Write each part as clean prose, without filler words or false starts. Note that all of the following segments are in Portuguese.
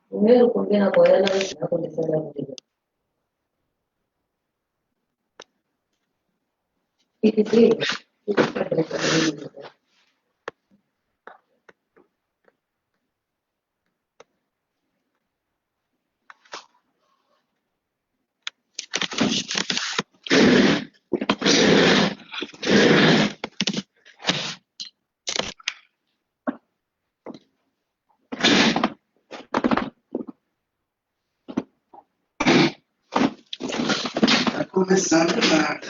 Primeiro combina com ela e vai acontecer a vida. E que sim, e que vai acontecer. Está começando nada.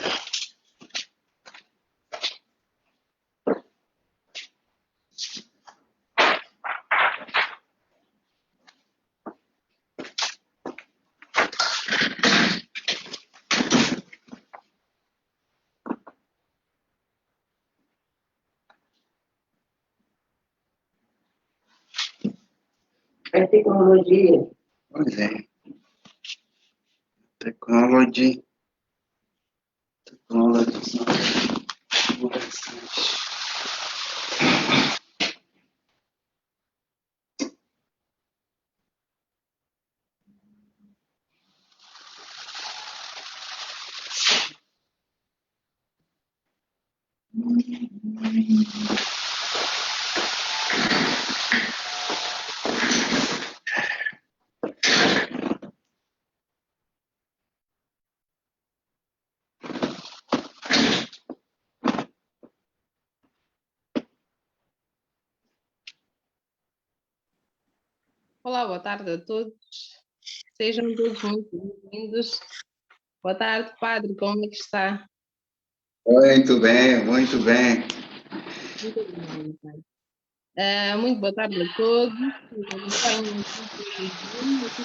A tecnologia. Pois é. Tecnologia. Olá, boa tarde a todos. Sejam todos muito bem-vindos. Boa tarde, padre, como é que está? Muito bem, muito bem. Muito obrigada, padre. Muito boa tarde a todos. Nos acompanham aqui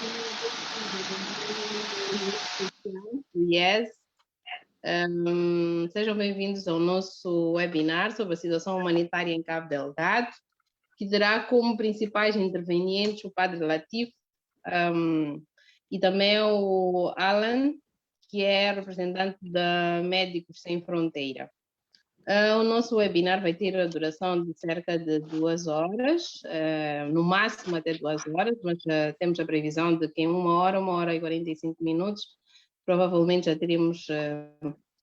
pelo Zoom, do Yes. Sejam bem-vindos ao nosso webinar sobre a situação humanitária em Cabo Delgado, que terá como principais intervenientes o padre Latif, e também o Alan, que é representante da Médicos Sem Fronteira. O nosso webinar vai ter a duração de cerca de 2 horas, no máximo até 2 horas, mas temos a previsão de que em 1 hora e 45 minutos, provavelmente já teremos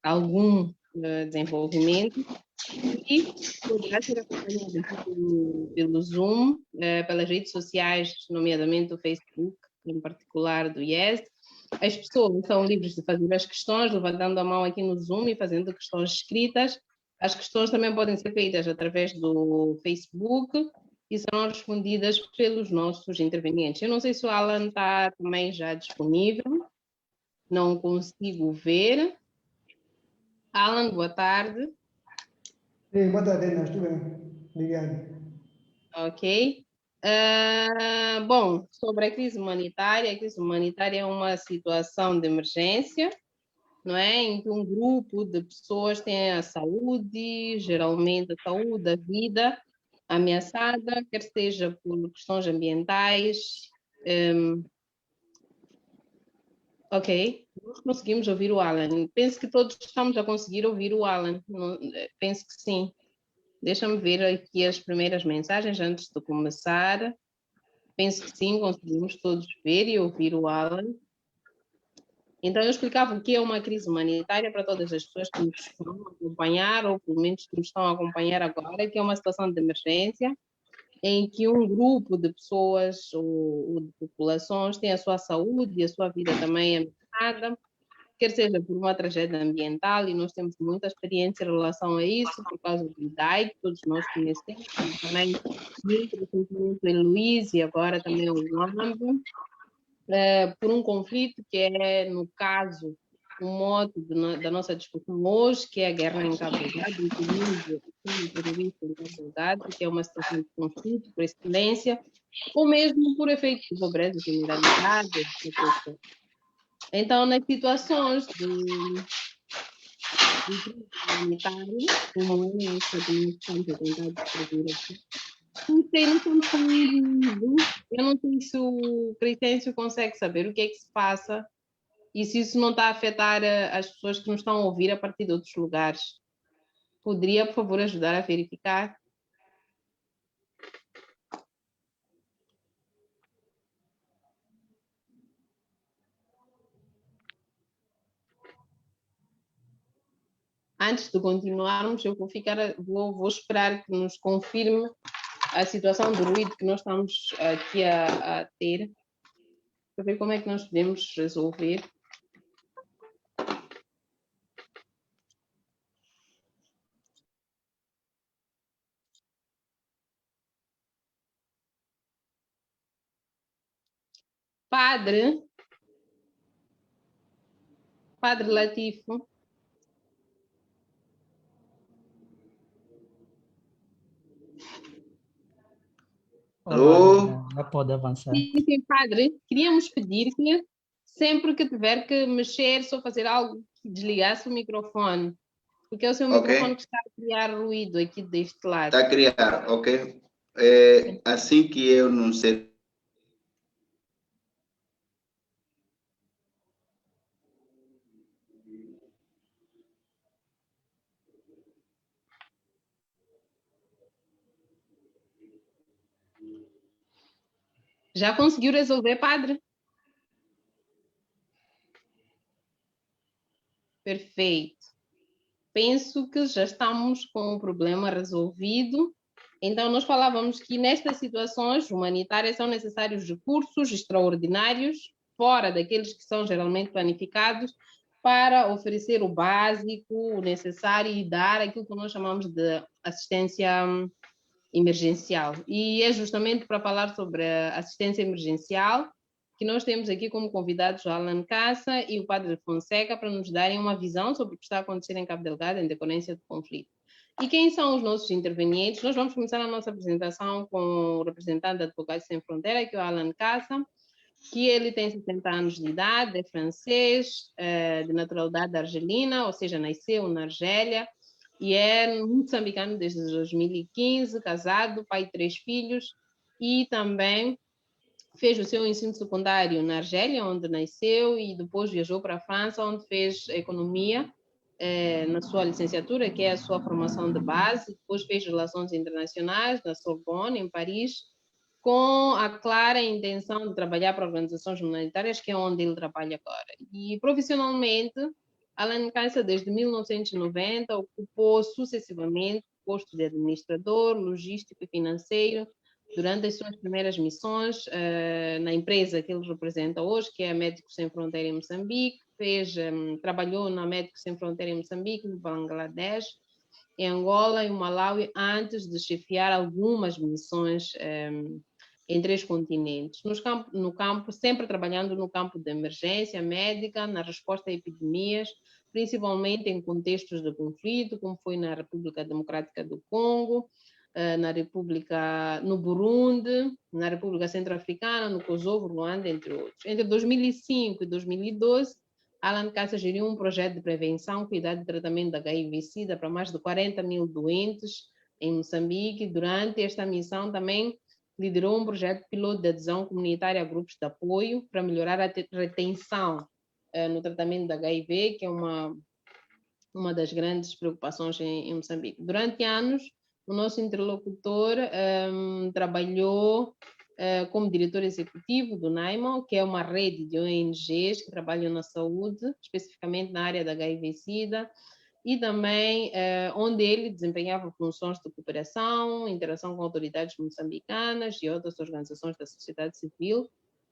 algum desenvolvimento, e poderá ser acompanhado aqui pelo Zoom, pelas redes sociais, nomeadamente o Facebook, em particular do IES. As pessoas são livres de fazer as questões, levantando a mão aqui no Zoom e fazendo questões escritas. As questões também podem ser feitas através do Facebook e serão respondidas pelos nossos intervenientes. Eu não sei se o Alan está também já disponível, não consigo ver. Alan, boa tarde. Sim, boa tarde, Ana. Estou bem. Obrigado. Ok. Bom, sobre a crise humanitária é uma situação de emergência, não é? Em que um grupo de pessoas tem a saúde, geralmente a saúde, a vida ameaçada, quer seja por questões ambientais. Ok, nós conseguimos ouvir o Alan. Penso que todos estamos a conseguir ouvir o Alan. Penso que sim. Deixa-me ver aqui as primeiras mensagens antes de começar. Penso que sim, conseguimos todos ver e ouvir o Alan. Então, eu explicava o que é uma crise humanitária para todas as pessoas que nos estão a acompanhar, ou pelo menos que nos estão a acompanhar agora, que é uma situação de emergência, em que um grupo de pessoas ou de populações tem a sua saúde e a sua vida também ameaçada, quer seja por uma tragédia ambiental, e nós temos muita experiência em relação a isso, por causa do IDAI, que todos nós conhecemos, também muito recentemente em Luís e agora também o Luanda, por um conflito que é, no caso, o mote da nossa discussão hoje, que é a guerra em Cabo Delgado, incluindo o terrorista em Cabo Delgado, que é uma situação de conflito por excelência, ou mesmo por efeito de pobreza generalizada, etc. Então, nas situações de crise humanitária, como é esta que nós estamos a tentar descrever aqui, não sei, não estamos tão envolvidos. Eu não sei se o Crescêncio consegue saber o que é que se passa e se isso não está a afetar as pessoas que nos estão a ouvir a partir de outros lugares. Poderia, por favor, ajudar a verificar? Antes de continuarmos, eu vou esperar que nos confirme a situação do ruído que nós estamos aqui a ter, para ver como é que nós podemos resolver. Padre Latifo. Alô? Já pode avançar. Sim, padre, queríamos pedir que sempre que tiver que mexer, só fazer algo que desligasse o microfone, porque é o seu microfone que está a criar ruído aqui deste lado. Está a criar, ok? Assim que eu não sei. Já conseguiu resolver, padre? Perfeito. Penso que já estamos com o problema resolvido. Então, nós falávamos que nestas situações humanitárias são necessários recursos extraordinários, fora daqueles que são geralmente planificados, para oferecer o básico, o necessário e dar aquilo que nós chamamos de assistência emergencial. E é justamente para falar sobre a assistência emergencial que nós temos aqui como convidados o Alan Cassa e o Padre Fonseca para nos darem uma visão sobre o que está acontecendo em Cabo Delgado em decorrência do conflito. E quem são os nossos intervenientes? Nós vamos começar a nossa apresentação com o representante da Advogados Sem Fronteira, que é o Alan Cassa, que ele tem 60 anos de idade, é francês, de naturalidade argelina, ou seja, nasceu na Argélia, e é moçambicano desde 2015, casado, pai de 3 filhos, e também fez o seu ensino secundário na Argélia, onde nasceu, e depois viajou para a França, onde fez economia, na sua licenciatura, que é a sua formação de base, depois fez relações internacionais na Sorbonne, em Paris, com a clara intenção de trabalhar para organizações humanitárias, que é onde ele trabalha agora. E profissionalmente, Alan Cassa, desde 1990, ocupou sucessivamente postos de administrador, logístico e financeiro durante as suas primeiras missões na empresa que ele representa hoje, que é a Médicos Sem Fronteira em Moçambique. Trabalhou na Médicos Sem Fronteira em Moçambique, no Bangladesh, em Angola e Malawi, antes de chefiar algumas missões em 3 continentes. No campo, sempre trabalhando no campo da emergência médica, na resposta a epidemias, principalmente em contextos de conflito, como foi na República Democrática do Congo, no Burundi, na República Centro-Africana, no Kosovo, Ruanda, entre outros. Entre 2005 e 2012, Alan Cassa geriu um projeto de prevenção, cuidado e tratamento da HIV/SIDA para mais de 40 mil doentes em Moçambique. Durante esta missão também liderou um projeto piloto de adesão comunitária a grupos de apoio para melhorar a retenção no tratamento da HIV, que é uma das grandes preocupações em Moçambique. Durante anos, o nosso interlocutor trabalhou como diretor executivo do NAIMO, que é uma rede de ONGs que trabalham na saúde, especificamente na área da HIV/SIDA, e também onde ele desempenhava funções de cooperação, interação com autoridades moçambicanas e outras organizações da sociedade civil,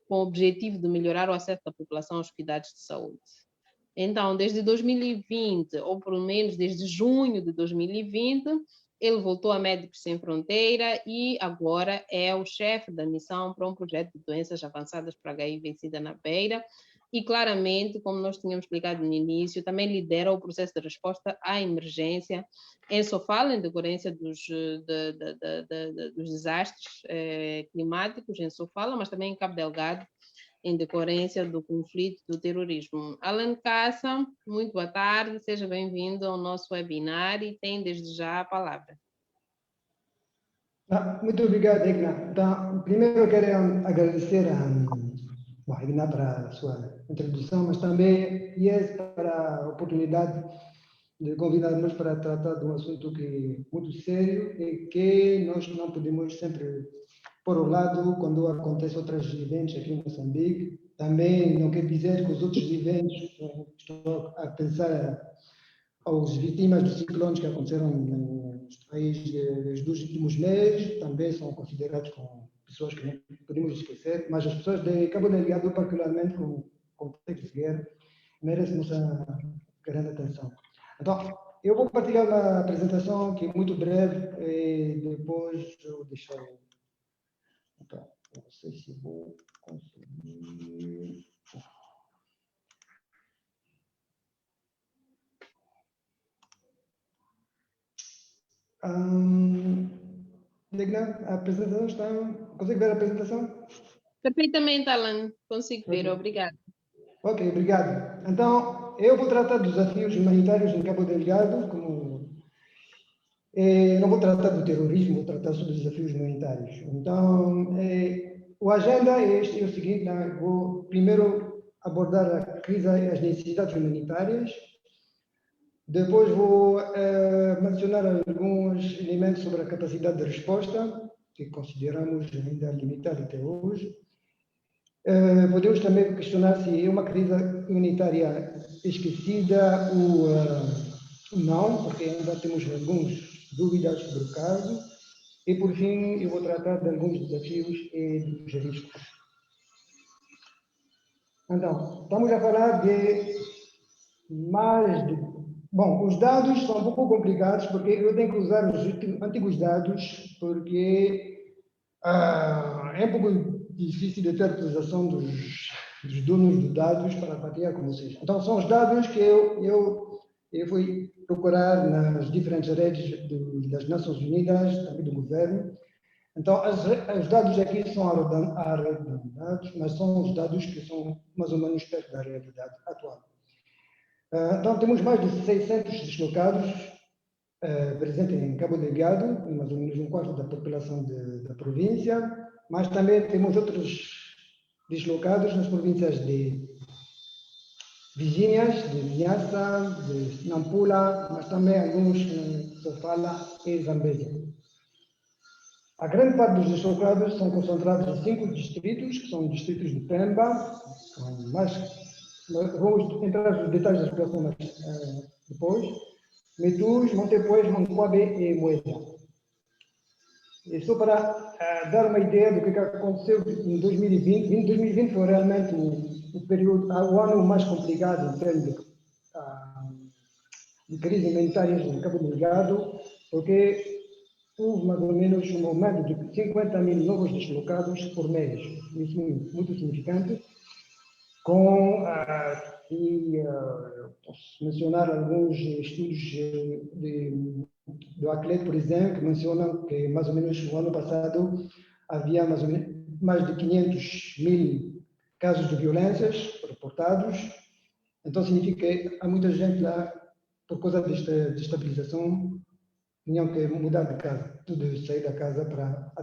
com o objetivo de melhorar o acesso da população aos cuidados de saúde. Então, desde 2020, ou pelo menos desde junho de 2020, ele voltou a Médicos Sem Fronteira e agora é o chefe da missão para um projeto de doenças avançadas para HIV/SIDA na Beira. E claramente, como nós tínhamos explicado no início, também lidera o processo de resposta à emergência em Sofala, em decorrência dos desastres climáticos em Sofala, mas também em Cabo Delgado, em decorrência do conflito do terrorismo. Alan Cassa, muito boa tarde, seja bem-vindo ao nosso webinar e tem desde já a palavra. Muito obrigado, Igna. Então, primeiro eu quero agradecer a Igna para a sua introdução, mas também para a oportunidade de convidar-nos para tratar de um assunto que é muito sério e que nós não podemos sempre por um lado, quando acontecem outros eventos aqui em Moçambique, também não quer dizer que os outros eventos, estou a pensar aos vítimas dos ciclones que aconteceram nos países dos últimos meses, também são considerados como pessoas que não podemos esquecer, mas as pessoas de Cabo Delgado, particularmente com o contexto de guerra, merecem nossa grande atenção. Então, eu vou partilhar uma apresentação que é muito breve e depois eu deixar. Então, não sei se vou conseguir. Digna, a apresentação está. Consegue ver a apresentação? Perfeitamente, Alan. Consigo ver, obrigada. Ok, obrigado. Então, eu vou tratar dos desafios humanitários em Cabo Delgado, não vou tratar do terrorismo, vou tratar sobre os desafios humanitários. Então, o agenda é o seguinte, né? Vou primeiro abordar a crise e as necessidades humanitárias, depois vou mencionar alguns elementos sobre a capacidade de resposta, que consideramos ainda limitada até hoje. Podemos também questionar se é uma crise humanitária esquecida ou não, porque ainda temos algumas dúvidas sobre o caso. E, por fim, eu vou tratar de alguns desafios e dos riscos. Então, estamos a falar de mais de... Bom, os dados são um pouco complicados, porque eu tenho que usar os antigos dados, porque é um pouco difícil de ter autorização dos donos de dados para partilhar com vocês. Então, são os dados que eu fui procurar nas diferentes redes das Nações Unidas, também do governo. Então, os dados aqui são arredondados, mas são os dados que são mais ou menos perto da realidade atual. Então, temos mais de 600 deslocados presentes em Cabo Delgado, mais ou menos um quarto da população da província, mas também temos outros deslocados nas províncias de vizinhas, de Niassa, de Nampula, mas também alguns em Sofala e Zambésia. A grande parte dos deslocados são concentrados em 5 distritos, que são distritos de Pemba, vamos entrar nos detalhes da situação depois, Metus, Montepuez, Mancoabe e Moeda. E só para dar uma ideia do que aconteceu em 2020, em 2020 foi realmente o ano mais complicado em termos de crise humanitária em Cabo Delgado, porque houve mais ou menos um aumento de 50 mil novos deslocados por mês. Isso é muito significante. Posso mencionar alguns estudos do ACLED, por exemplo, que mencionam que mais ou menos no ano passado havia mais de 500 mil casos de violências reportados. Então significa que há muita gente lá, por causa desta destabilização, tinham que mudar de casa, tudo sair da casa para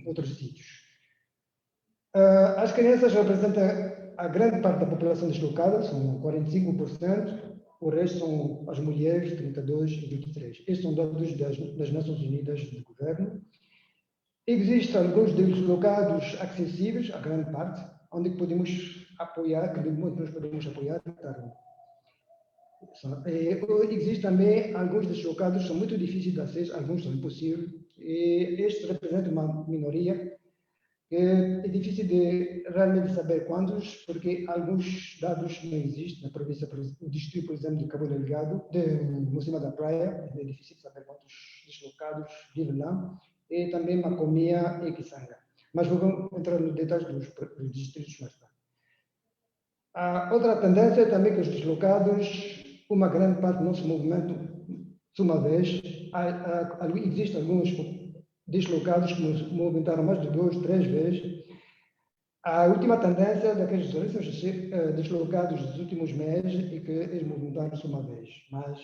outros sítios. As crianças representam a grande parte da população deslocada, são 45%, o resto são as mulheres, 32% e 23%. Estes são dados das Nações Unidas do governo. Existem alguns deslocados acessíveis, a grande parte, onde podemos apoiar, que nós podemos apoiar. Existem também alguns deslocados que são muito difíceis de acesso, alguns são impossíveis, e estes representam uma minoria. É difícil de realmente saber quantos, porque alguns dados não existem na província, o distrito, por exemplo, de Cabo Delgado, no cima da praia, é difícil saber quantos deslocados vivem lá, e também Macomia e Kisanga. Mas vamos entrar nos detalhes dos distritos mais tarde. A outra tendência é também que os deslocados, uma grande parte do nosso movimento, de uma vez, existem alguns deslocados que nos movimentaram mais de 2, 3 vezes. A última tendência daqueles deslocados dos últimos meses é que eles movimentaram-se uma vez, mas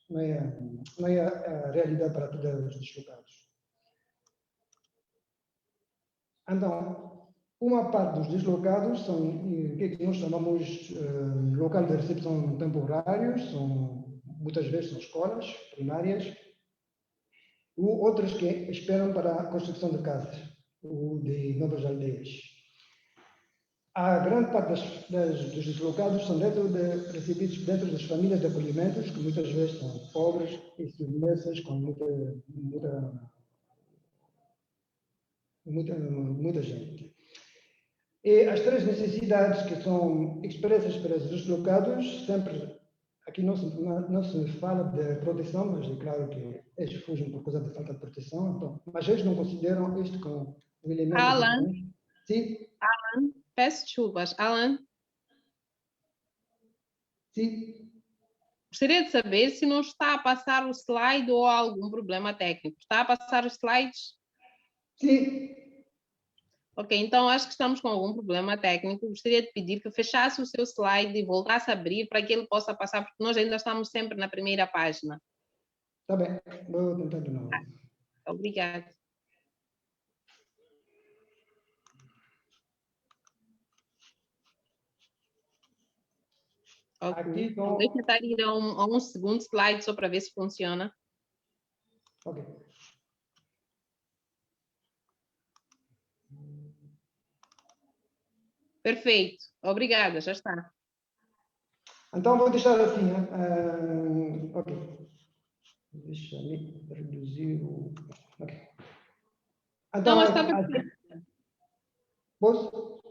não é a realidade para todos os deslocados. Então, uma parte dos deslocados são o que nós chamamos local de recepção temporários, muitas vezes são escolas primárias, ou outros que esperam para a construção de casas ou de novas aldeias. a grande parte dos deslocados são recebidos dentro das famílias de acolhimentos, que muitas vezes são pobres e submersas com muita gente. E as três necessidades que são expressas para os deslocados, sempre, aqui não se fala de proteção, mas é claro que eles fugem por causa da falta de proteção, então, mas eles não consideram isto como um elemento... Alan, sim? Alan, peço desculpas. Alan, sim? gostaria de saber se não está a passar o slide ou há algum problema técnico. Está a passar os slides? Sim. Ok, então acho que estamos com algum problema técnico. Gostaria de pedir que fechasse o seu slide e voltasse a abrir para que ele possa passar, porque nós ainda estamos sempre na primeira página. Está bem, vou tentar de novo. Obrigada. Ok, Aqui então deixa eu tentar ir a um segundo slide só para ver se funciona. Ok. Perfeito, obrigada, já está. Então vou deixar assim, ok. Deixa-me reduzir o... Ok. Então, Não, mas está perfeito. Posso?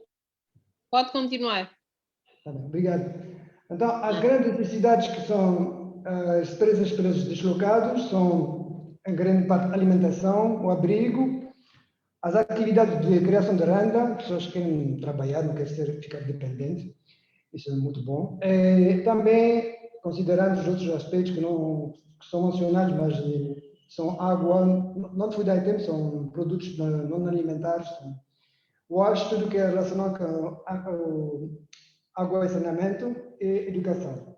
Pode continuar. Tá bem, obrigado. Então, as grandes necessidades que são expressas pelos deslocados são, em grande parte, alimentação, o abrigo, as atividades de criação de renda, pessoas que querem trabalhar, não querem ficar dependentes, isso é muito bom. Também, considerando os outros aspectos que são mencionados, mas são água, não food items, são produtos não alimentares, eu acho tudo que é relacionado com água e saneamento e educação.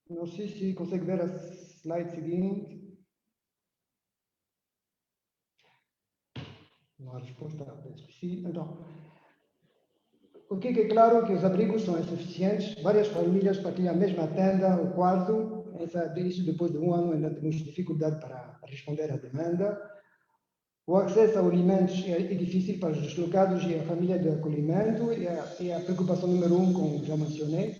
Não sei se consegue ver a slide seguinte. Não há resposta, penso que sim. Então, o que é claro que os abrigos são insuficientes, várias famílias partilham a mesma tenda, o quarto, isso depois de um ano ainda temos dificuldade para responder à demanda. O acesso a alimentos é difícil para os deslocados e a família de acolhimento, é a preocupação número um, como já mencionei.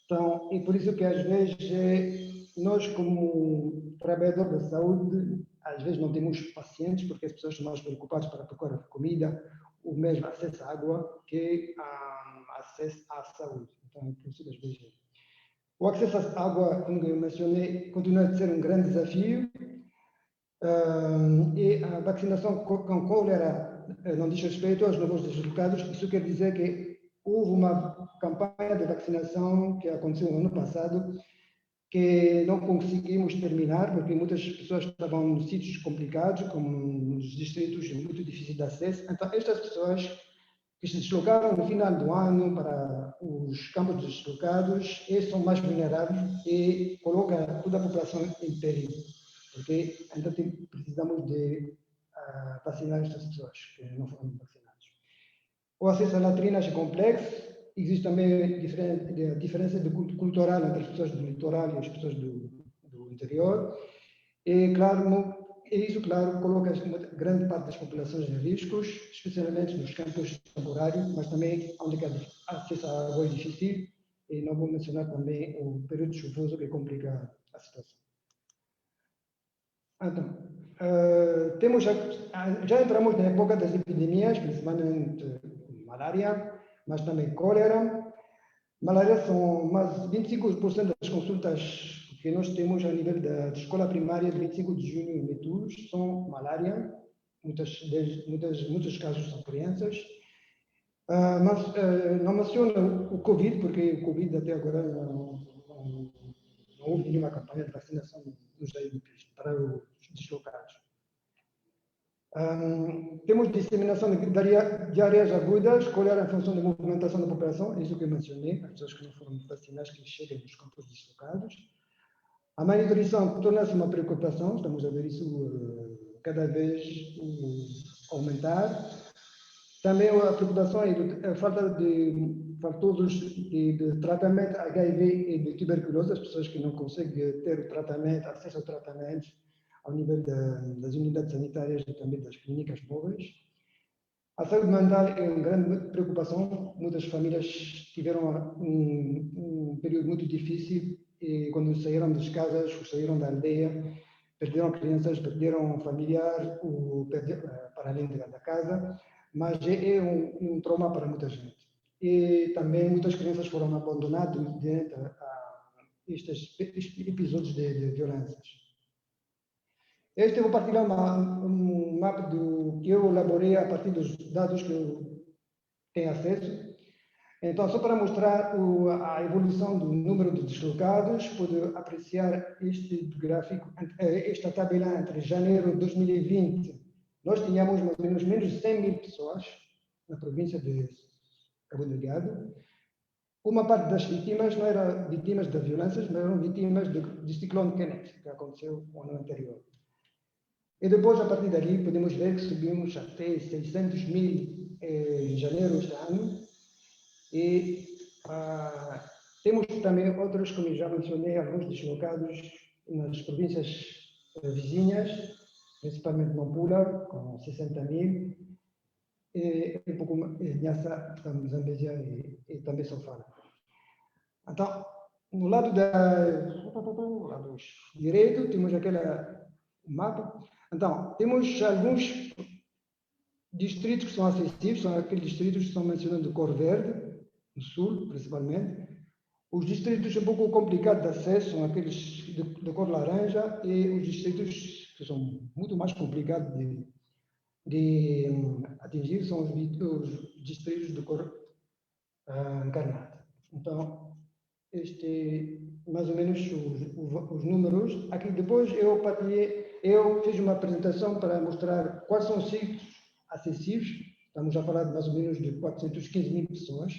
Então, é por isso que às vezes nós, como trabalhadores da saúde, às vezes não temos pacientes, porque as pessoas estão mais preocupadas para procurar comida, o mesmo acesso à água, que acesso à saúde. Então, é por isso que às vezes... O acesso à água, como eu mencionei, continua a ser um grande desafio, e a vacinação com cólera não diz respeito aos novos deslocados. Isso quer dizer que houve uma campanha de vacinação que aconteceu no ano passado que não conseguimos terminar porque muitas pessoas estavam em sítios complicados, como nos distritos muito difíceis de acesso. Então, estas pessoas que se deslocaram no final do ano para os campos deslocados, eles são mais vulneráveis e colocam toda a população em perigo, porque ainda precisamos de vacinar estas pessoas que não foram vacinadas. O acesso a latrinas é complexo, existe também diferença cultural entre as pessoas do litoral e as pessoas do interior, e claro, isso, claro, coloca grande parte das populações em riscos, especialmente nos campos temporários, mas também onde o acesso à água é difícil, e não vou mencionar também o período chuvoso que complica a situação. Então, já entramos na época das epidemias, principalmente malária, mas também cólera. Malária são mais 25% das consultas que nós temos a nível da escola primária de 25 de junho em Metus são malária, muitos casos são crianças. Mas não menciono o Covid, porque o Covid até agora não houve nenhuma campanha de vacinação nos IDPs para os deslocados. Temos disseminação de diarreias agudas, cólera em função da movimentação da população, isso que eu mencionei, as pessoas que não foram vacinadas que chegam nos campos deslocados. A má nutrição torna-se uma preocupação, estamos a ver isso cada vez aumentar. Também a preocupação é a falta de fatores de tratamento HIV e de tuberculose, as pessoas que não conseguem ter o tratamento, acesso ao tratamento ao nível das unidades sanitárias e também das clínicas móveis. A saúde mental é uma grande preocupação. Muitas famílias tiveram um período muito difícil e quando saíram das casas, saíram da aldeia, perderam crianças, perderam familiar, para além da casa, mas é um trauma para muita gente. E também muitas crianças foram abandonadas diante a estes episódios de violências. Eu vou partilhar um mapa que eu elaborei a partir dos dados que eu tenho acesso. Então, só para mostrar a evolução do número de deslocados, pode apreciar este gráfico, esta tabela entre janeiro de 2020. Nós tínhamos mais ou menos menos de 100 mil pessoas na província de Cabo Delgado. Uma parte das vítimas não eram vítimas de violências, mas eram vítimas do ciclone Kenneth, que aconteceu no ano anterior. E depois, a partir dali, podemos ver que subimos até 600 mil em janeiro deste ano. E temos também outros, como já mencionei, alguns deslocados nas províncias vizinhas, principalmente Nampula, com 60 mil, e um pouco Nhassa, Zambésia e também Sofala. Então, no lado direito, temos aquele mapa. Então, temos alguns distritos que são acessíveis, são aqueles distritos que estão mencionando de cor verde, no sul, principalmente. Os distritos um pouco complicados de acesso são aqueles de cor laranja e os distritos que são muito mais complicados de atingir são os distritos de cor encarnada. Então, mais ou menos os números. Aqui depois eu fiz uma apresentação para mostrar quais são os sítios acessíveis. Estamos a falar de mais ou menos de 415 mil pessoas.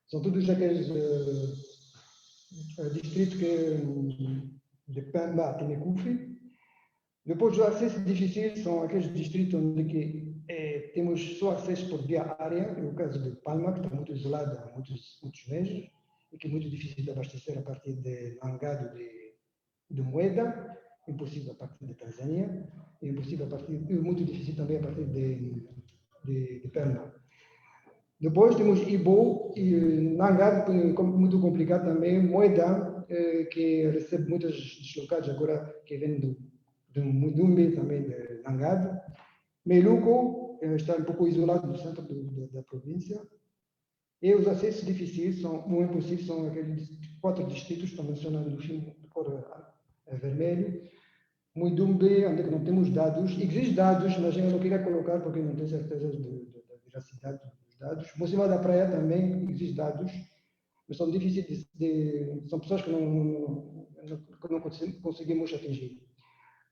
São todos aqueles distritos de Pemba, Tinekufi. Depois, o acesso difícil são aqueles distritos onde temos só acesso por via aérea, no caso de Palma, que está muito isolada há muitos meses, e que é muito difícil de abastecer a partir de Nangado de Moeda, impossível a partir de Tanzânia, e muito difícil também a partir de Pemba. Depois temos Ibo e Nangado, muito complicado também, Moeda, que recebe muitos deslocados agora que vêm do Mudumbe, também de Nangado. Meluco está um pouco isolado do centro da província. E os acessos difíceis, não impossíveis, são aqueles 4 distritos que estão mencionando no filme de cor vermelho. Mudumbe, onde não temos dados. Existem dados, mas eu não queria colocar porque não tenho certeza da veracidade dos dados. Mocima da Praia também existem dados, mas são difíceis são pessoas que não conseguimos atingir.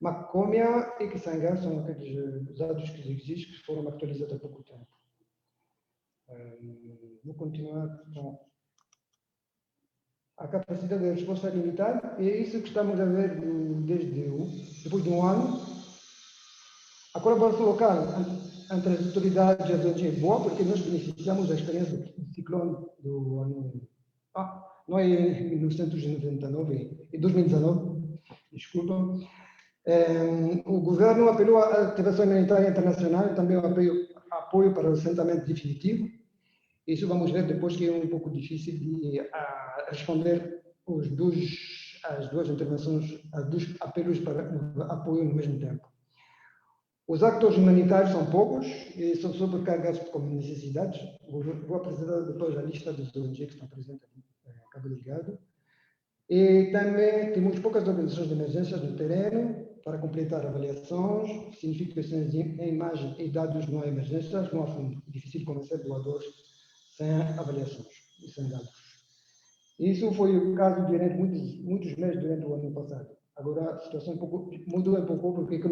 Macomia e Kisanga são aqueles dados que existem, que foram atualizados há pouco tempo. Vou continuar com a capacidade de resposta limitada. É isso que estamos a ver depois de um ano. A colaboração local entre as autoridades e a zona é boa, porque nós beneficiamos da experiência do ciclone do ano... não é em 1999, em 2019, desculpa. O governo apelou à ativação humanitária internacional e também apoio para o assentamento definitivo. Isso vamos ver depois, que é um pouco difícil de responder as duas intervenções, os dois apelos para apoio no mesmo tempo. Os atores humanitários são poucos e são sobrecarregados com necessidades. Vou apresentar depois a lista dos ONGs que estão presentes aqui em Cabo Delgado. E também temos poucas organizações de emergências no terreno para completar avaliações, significações em imagem e dados não há emergências, não há fundo. É difícil convencer doadores sem avaliações e sem dados. Isso foi o caso durante muitos meses durante o ano passado. Agora a situação mudou um pouco, porque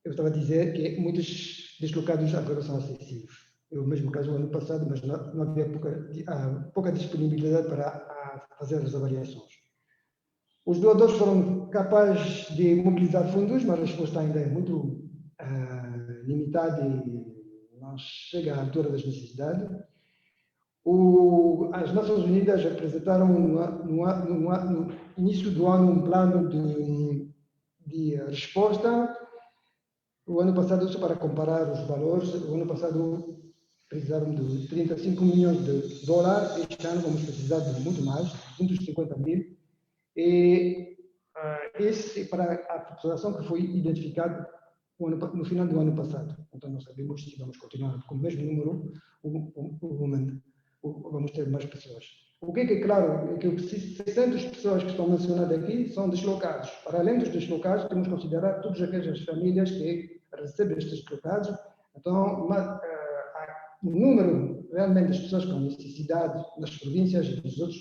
eu estava a dizer que muitos deslocados agora são acessíveis. É o mesmo caso do ano passado, mas não havia pouca disponibilidade para fazer as avaliações. Os doadores foram capazes de mobilizar fundos, mas a resposta ainda é muito limitada e não chega à altura das necessidades. As Nações Unidas apresentaram no início do ano um plano de resposta. O ano passado, só para comparar os valores, o ano passado precisaram de 35 milhões de dólares, este ano vamos precisar de muito mais, 250 mil. E esse para a população que foi identificada no final do ano passado. Então, não sabemos se vamos continuar com o mesmo número ou vamos ter mais pessoas. O que é claro é que os 600 pessoas que estão mencionadas aqui são deslocados. Para além dos deslocados, temos que considerar todas aquelas famílias que recebem estes deslocados. Então, o número realmente das pessoas com necessidade nas províncias e nas outras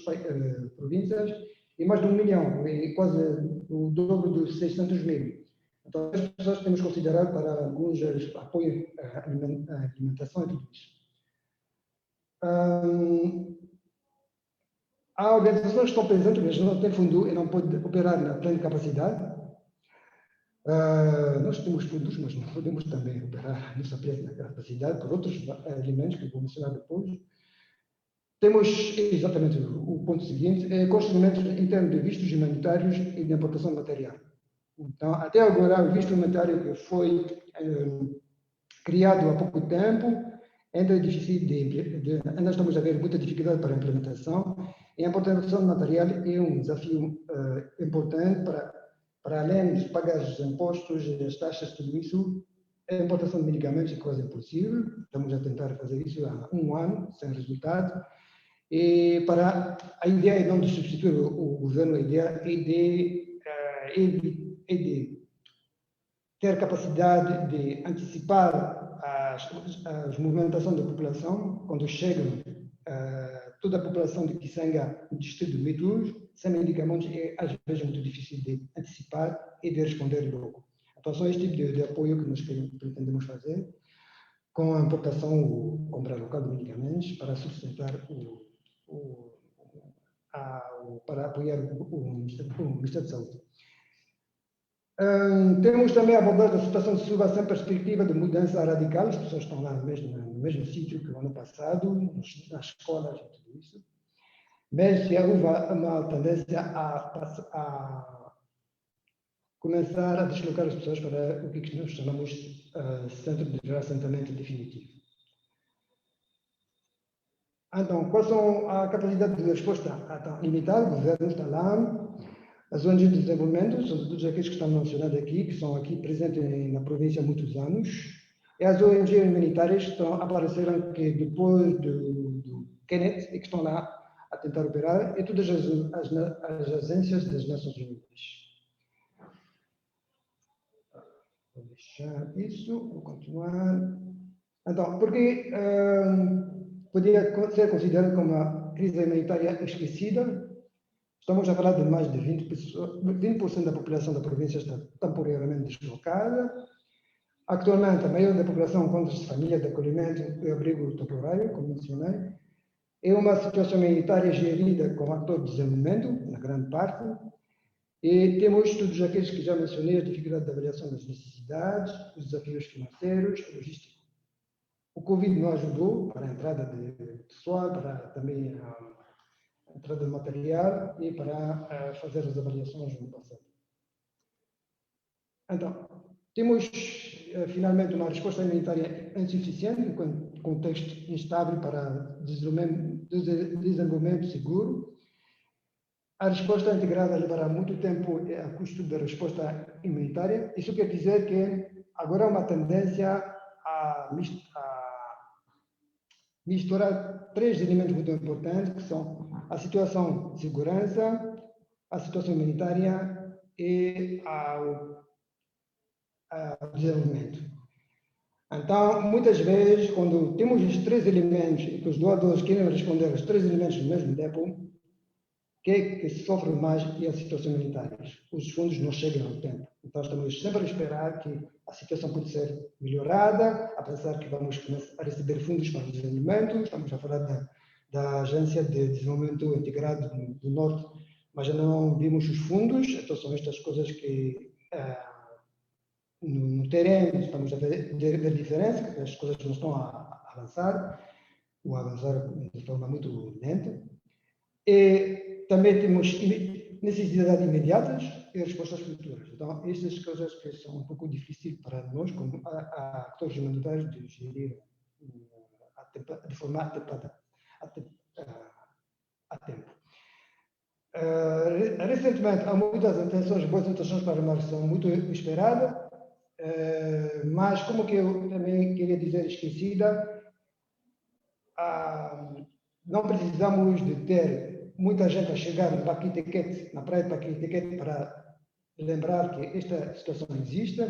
províncias é mais de 1 milhão, é quase o dobro dos 600 mil. Então, as pessoas temos que considerar para alguns apoio à alimentação e tudo isso. Há organizações que estão presentes, mas não têm fundo e não podem operar na plena capacidade. Nós temos fundos, mas não podemos também operar nossa plena capacidade por outros elementos que vou mencionar depois. Temos exatamente o ponto seguinte, constrangimentos em termos de vistos humanitários e de importação de material. Então, até agora, o visto humanitário que foi criado há pouco tempo ainda é difícil ainda estamos a ver muita dificuldade para a implementação, e a importação de material é um desafio importante para além de pagar os impostos, as taxas, tudo isso. A importação de medicamentos é quase impossível, estamos a tentar fazer isso há 1 ano, sem resultado. E a ideia é não de substituir o governo, a ideia é de ter capacidade de antecipar a movimentação da população quando chegam toda a população de Kisanga, no distrito de Metus, sem medicamentos, é às vezes muito difícil de antecipar e de responder logo. Então, só este tipo de apoio que nós pretendemos fazer com a importação ou compra local de medicamentos para sustentar para apoiar o Ministério da Saúde. Temos também abordado a situação de Suva sem perspectiva de mudança radical. As pessoas estão lá no mesmo sítio que o ano passado, nas escolas e tudo isso. Mas houve uma tendência a começar a deslocar as pessoas para o que nós chamamos centro de reassentamento definitivo. Então, quais são a capacidade de resposta? Está limitada, o governo está lá. As ONGs de desenvolvimento são todos aqueles que estão mencionados aqui, que são aqui presentes na província há muitos anos. E as ONGs humanitárias que apareceram que depois do Kenneth e que estão lá a tentar operar, e todas as agências das Nações Unidas. Vou deixar isso, vou continuar. Então, porque podia ser considerado como uma crise humanitária esquecida. Estamos a falar de mais de 20% da população da província está temporariamente deslocada. Atualmente, a maioria da população encontra-se família de acolhimento e abrigo temporário, como mencionei. É uma situação humanitária gerida com ator de desenvolvimento, na grande parte. E temos todos aqueles que já mencionei, a dificuldade de avaliação das necessidades, os desafios financeiros, logísticos. O Covid não ajudou para a entrada de pessoal, para também entrada de material e para fazer as avaliações no passado. Então, temos finalmente uma resposta humanitária insuficiente em contexto instável para desenvolvimento seguro. A resposta integrada levará muito tempo a custo da resposta humanitária. Isso quer dizer que agora há uma tendência a misturar 3 elementos muito importantes, que são a situação de segurança, a situação humanitária e o desenvolvimento. Então, muitas vezes, quando temos os 3 elementos e que os doadores querem responder aos 3 elementos no mesmo tempo, que sofre mais é a situação humanitária. Os fundos não chegam ao tempo. Então, estamos sempre a esperar que a situação pode ser melhorada, a pensar que vamos começar a receber fundos para o desenvolvimento. Estamos a falar da Agência de Desenvolvimento Integrado do Norte, mas não vimos os fundos. Então, são estas coisas que no terreno estamos a ver diferença, que as coisas não estão a avançar, ou a avançar de forma muito lenta. E também temos necessidades imediatas e respostas futuras. Então, estas coisas que são um pouco difíceis para nós, como atores humanitários, de gerir de forma adequada a tempo. Recentemente, há muitas intenções, boas intenções para a são muito esperadas, mas como que eu também queria dizer, esquecida, não precisamos de ter muita gente a chegar no Paquitequete, na praia de Paquitequete, para lembrar que esta situação existe.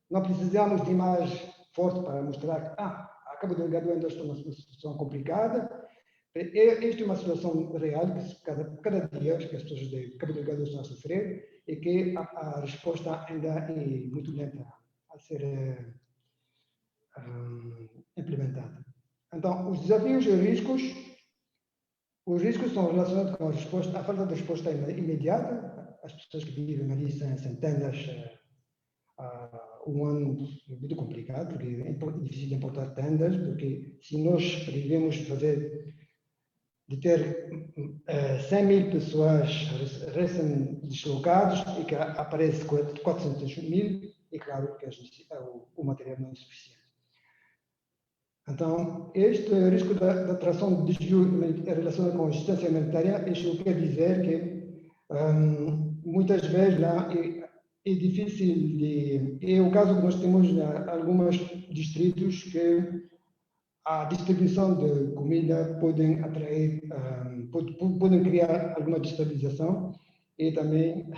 Não precisamos de mais forte para mostrar que a Cabo Delgado ainda está numa situação complicada. Esta é uma situação real, que cada dia que as pessoas de Cabo Delgado estão a sofrer e que a resposta ainda é muito lenta a ser implementada. Então, os desafios e os riscos são relacionados com a falta de resposta imediata. As pessoas que vivem ali sem tendas, um ano é muito complicado, porque é difícil de importar tendas, porque se nós prevemos de ter 100.000 pessoas recém-deslocados e que aparece 400.000, é claro que o material não é suficiente. Então, este risco da atração de desvio relacionado com a assistência humanitária, isso quer dizer que muitas vezes lá é difícil é o caso que nós temos em alguns distritos que a distribuição de comida podem atrair, podem criar alguma destabilização e também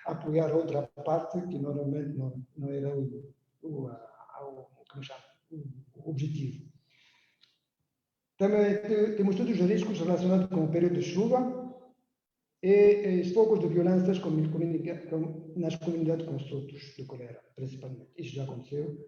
apoiar outra parte que normalmente não era o objetivo. Também temos todos os riscos relacionados com o período de chuva e os focos de violências nas comunidades com surtos de colera, principalmente. Isso já aconteceu.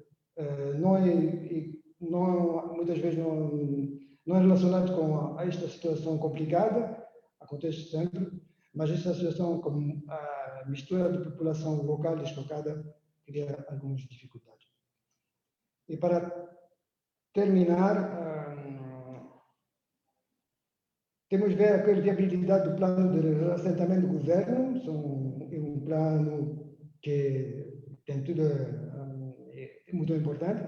Muitas vezes não é relacionado com esta situação complicada, acontece sempre, mas esta situação, como a mistura de população local e deslocada, cria algumas dificuldades. E para terminar, temos que ver a viabilidade do plano de reassentamento do governo. É um plano que tem tudo, é muito importante,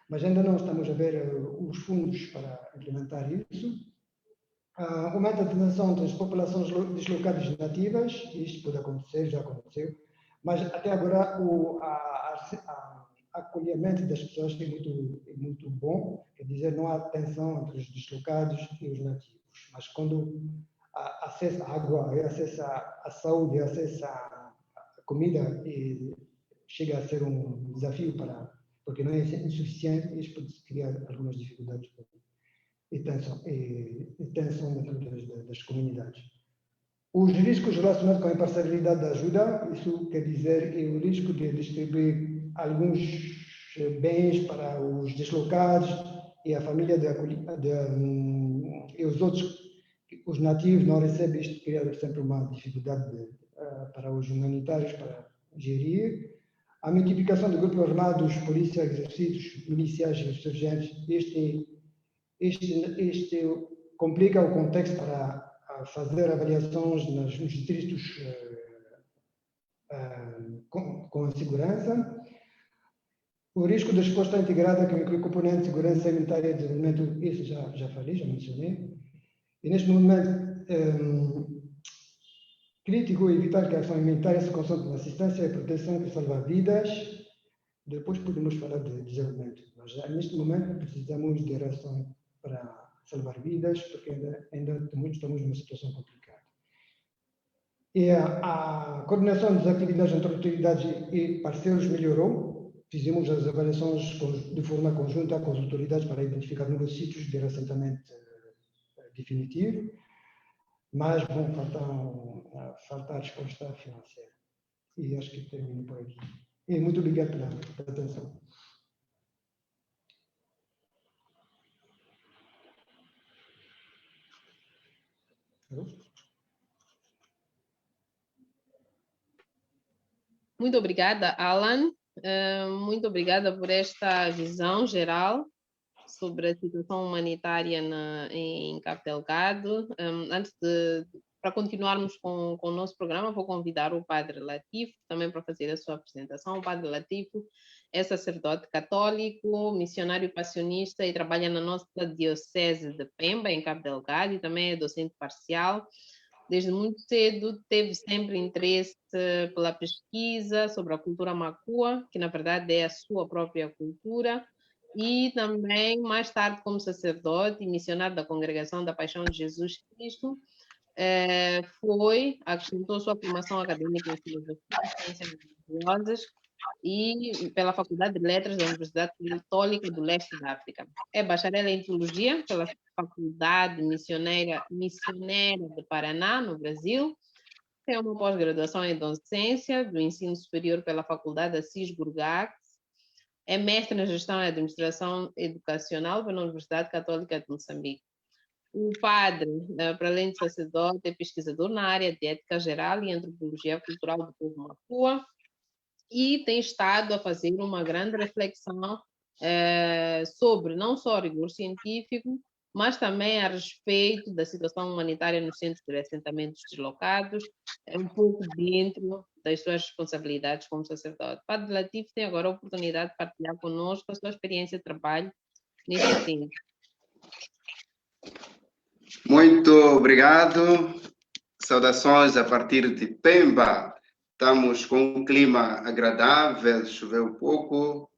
mas ainda não estamos a ver os fundos para implementar isso. Aumento da atenção das populações deslocadas nativas, isto pode acontecer, já aconteceu, mas até agora o acolhimento das pessoas é muito bom, quer dizer, não há tensão entre os deslocados e os nativos, mas quando há acesso à água, acesso à saúde, acesso à comida, chega a ser um desafio porque não é insuficiente, isso pode criar algumas dificuldades e tensão dentro das comunidades. Os riscos relacionados com a imparcialidade da ajuda, isso quer dizer o risco de distribuir alguns bens para os deslocados e a família e os outros, os nativos não recebem, isto cria sempre uma dificuldade para os humanitários para gerir. A multiplicação de grupos armados, polícia, exércitos, miliciais e insurgentes, este complica o contexto para fazer avaliações nos distritos com segurança. O risco de resposta integrada, que inclui componente de segurança sanitária e desenvolvimento, isso já falei, já mencionei. E neste momento, crítico evitar que a ação humanitária se concentre na assistência e proteção que salva vidas. Depois podemos falar de desenvolvimento, mas neste momento precisamos de reação para salvar vidas, porque ainda estamos numa situação complicada. E a coordenação das atividades entre autoridades e parceiros melhorou. Fizemos as avaliações de forma conjunta com as autoridades para identificar novos sítios de reassentamento definitivo, mas vão faltar resposta financeira. E acho que termino por aqui. E muito obrigado pela atenção. Muito obrigada, Alan. Muito obrigada por esta visão geral sobre a situação humanitária em Cabo Delgado. Antes de para continuarmos com o nosso programa, vou convidar o Padre Latifo também para fazer a sua apresentação. O Padre Latifo é sacerdote católico, missionário passionista e trabalha na nossa diocese de Pemba, em Cabo Delgado, e também é docente parcial. Desde muito cedo teve sempre interesse pela pesquisa sobre a cultura macua, que na verdade é a sua própria cultura, e também mais tarde como sacerdote e missionário da Congregação da Paixão de Jesus Cristo, acrescentou sua formação acadêmica em filosofia e ciências religiosas e pela Faculdade de Letras da Universidade Católica do Leste da África. É bacharel em Teologia pela Faculdade Missioneira de Paraná, no Brasil. Tem uma pós-graduação em Docência do Ensino Superior pela Faculdade Assis Burgax. É mestre na Gestão e Administração Educacional pela Universidade Católica de Moçambique. O padre, para além de sacerdote, é pesquisador na área de ética geral e antropologia cultural do povo macua, e tem estado a fazer uma grande reflexão sobre não só o rigor científico, mas também a respeito da situação humanitária nos centros de assentamentos deslocados, um pouco dentro das suas responsabilidades como sacerdote. Padre Latifo tem agora a oportunidade de partilhar conosco a sua experiência de trabalho nesse tempo. Muito obrigado. Saudações a partir de Pemba. Estamos com um clima agradável, choveu um pouco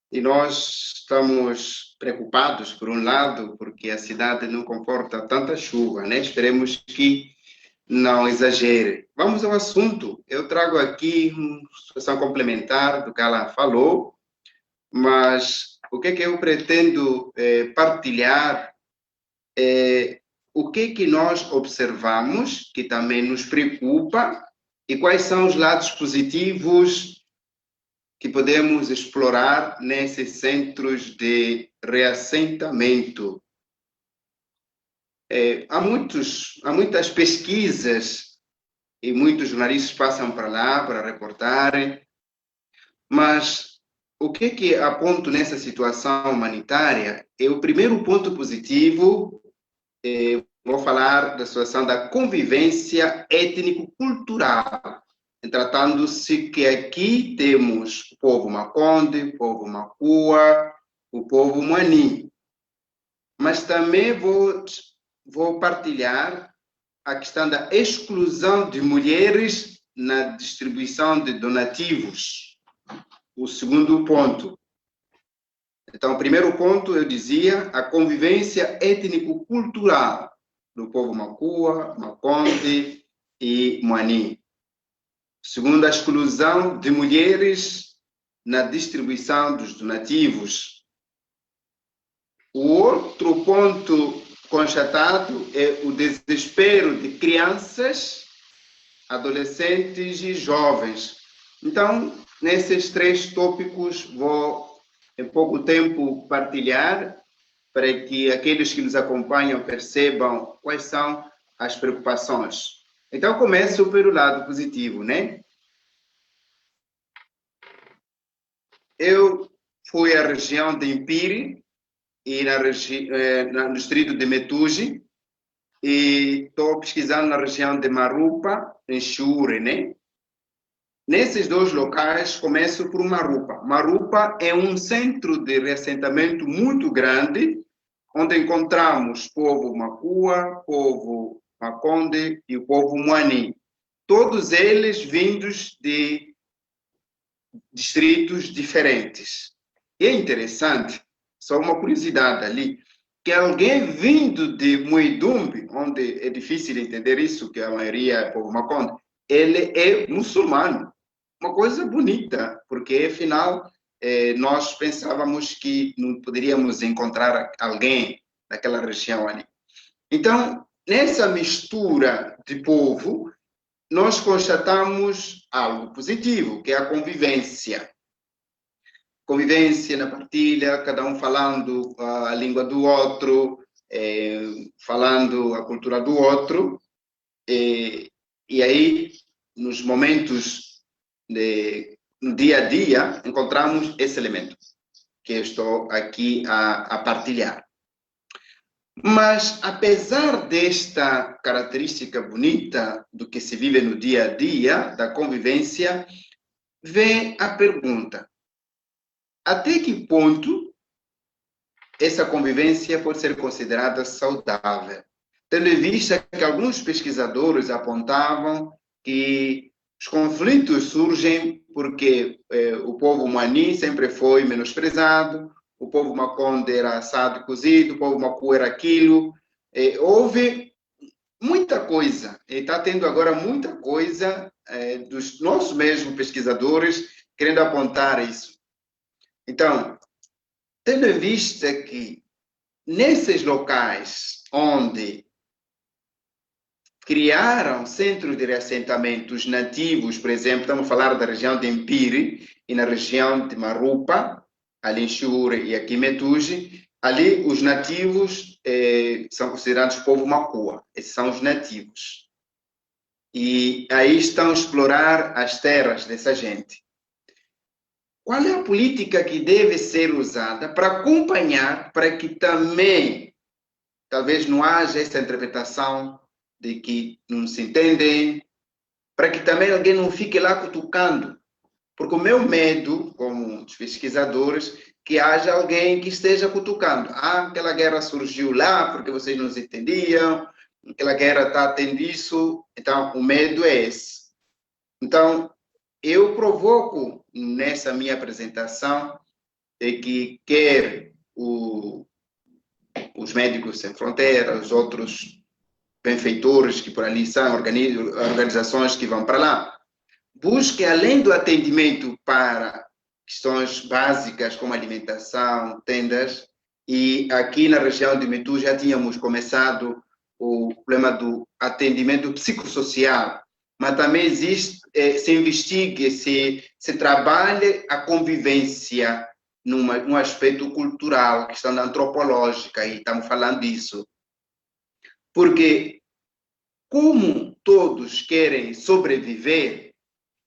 e nós estamos preocupados, por um lado, porque a cidade não comporta tanta chuva, né? Esperemos que não exagere. Vamos ao assunto. Eu trago aqui uma situação complementar do que ela falou, mas o que eu pretendo partilhar é o que nós observamos, que também nos preocupa, e quais são os lados positivos que podemos explorar nesses centros de reassentamento. Há muitas pesquisas e muitos jornalistas passam para lá para reportarem, mas o que aponto nessa situação humanitária é o primeiro ponto positivo. Vou falar da situação da convivência étnico-cultural, tratando-se que aqui temos o povo Maconde, o povo Macua, o povo Muani. Mas também vou partilhar a questão da exclusão de mulheres na distribuição de donativos. O segundo ponto. Então, o primeiro ponto, eu dizia, a convivência étnico-cultural do povo Macua, Maconde e Muani. Segundo, a exclusão de mulheres na distribuição dos donativos. O outro ponto constatado é o desespero de crianças, adolescentes e jovens. Então, nesses três tópicos, vou, em pouco tempo, partilhar para que aqueles que nos acompanham percebam quais são as preocupações. Então, começo pelo lado positivo, né? Eu fui à região de Impiri e no distrito de Metugi, e estou pesquisando na região de Marupa, em Chiure, né? Nesses dois locais, começo por Marupa. Marupa é um centro de reassentamento muito grande, onde encontramos povo Macua, povo Maconde e o povo Muani. Todos eles vindos de distritos diferentes. E é interessante, só uma curiosidade ali, que alguém vindo de Muidumbe, onde é difícil entender isso, que a maioria é povo Maconde, ele é muçulmano. Uma coisa bonita, porque afinal nós pensávamos que não poderíamos encontrar alguém daquela região ali. Então, nessa mistura de povo, nós constatamos algo positivo, que é a convivência. Convivência na partilha, cada um falando a língua do outro, falando a cultura do outro, e aí, nos momentos no dia a dia, encontramos esse elemento que eu estou aqui a partilhar. Mas, apesar desta característica bonita do que se vive no dia a dia, da convivência, vem a pergunta: até que ponto essa convivência pode ser considerada saudável? Tendo em vista que alguns pesquisadores apontavam que os conflitos surgem porque o povo Mani sempre foi menosprezado, o povo Maconde era assado e cozido, o povo Macu era aquilo. Houve muita coisa, e está tendo agora muita coisa dos nossos mesmos pesquisadores querendo apontar isso. Então, tendo em vista que nesses locais onde criaram centros de reassentamentos nativos, por exemplo, estamos a falar da região de Impiri e na região de Marupa, ali em Xure e aqui em Metuge, ali os nativos são considerados povo Macua, esses são os nativos. E aí estão a explorar as terras dessa gente. Qual é a política que deve ser usada para acompanhar, para que também, talvez não haja essa interpretação de que não se entendem, para que também alguém não fique lá cutucando? Porque o meu medo, como os pesquisadores, que haja alguém que esteja cutucando. Ah, aquela guerra surgiu lá porque vocês não se entendiam, aquela guerra está tendo isso. Então, o medo é esse. Então, eu provoco nessa minha apresentação de que quer os Médicos Sem Fronteiras, os outros benfeitores que por ali são, organizações que vão para lá, busquem, além do atendimento para questões básicas como alimentação, tendas, e aqui na região de Metu já tínhamos começado o problema do atendimento psicossocial, mas também existe, se investigue, se trabalhe a convivência num aspecto cultural, questão antropológica, e estamos falando disso. Porque, como todos querem sobreviver,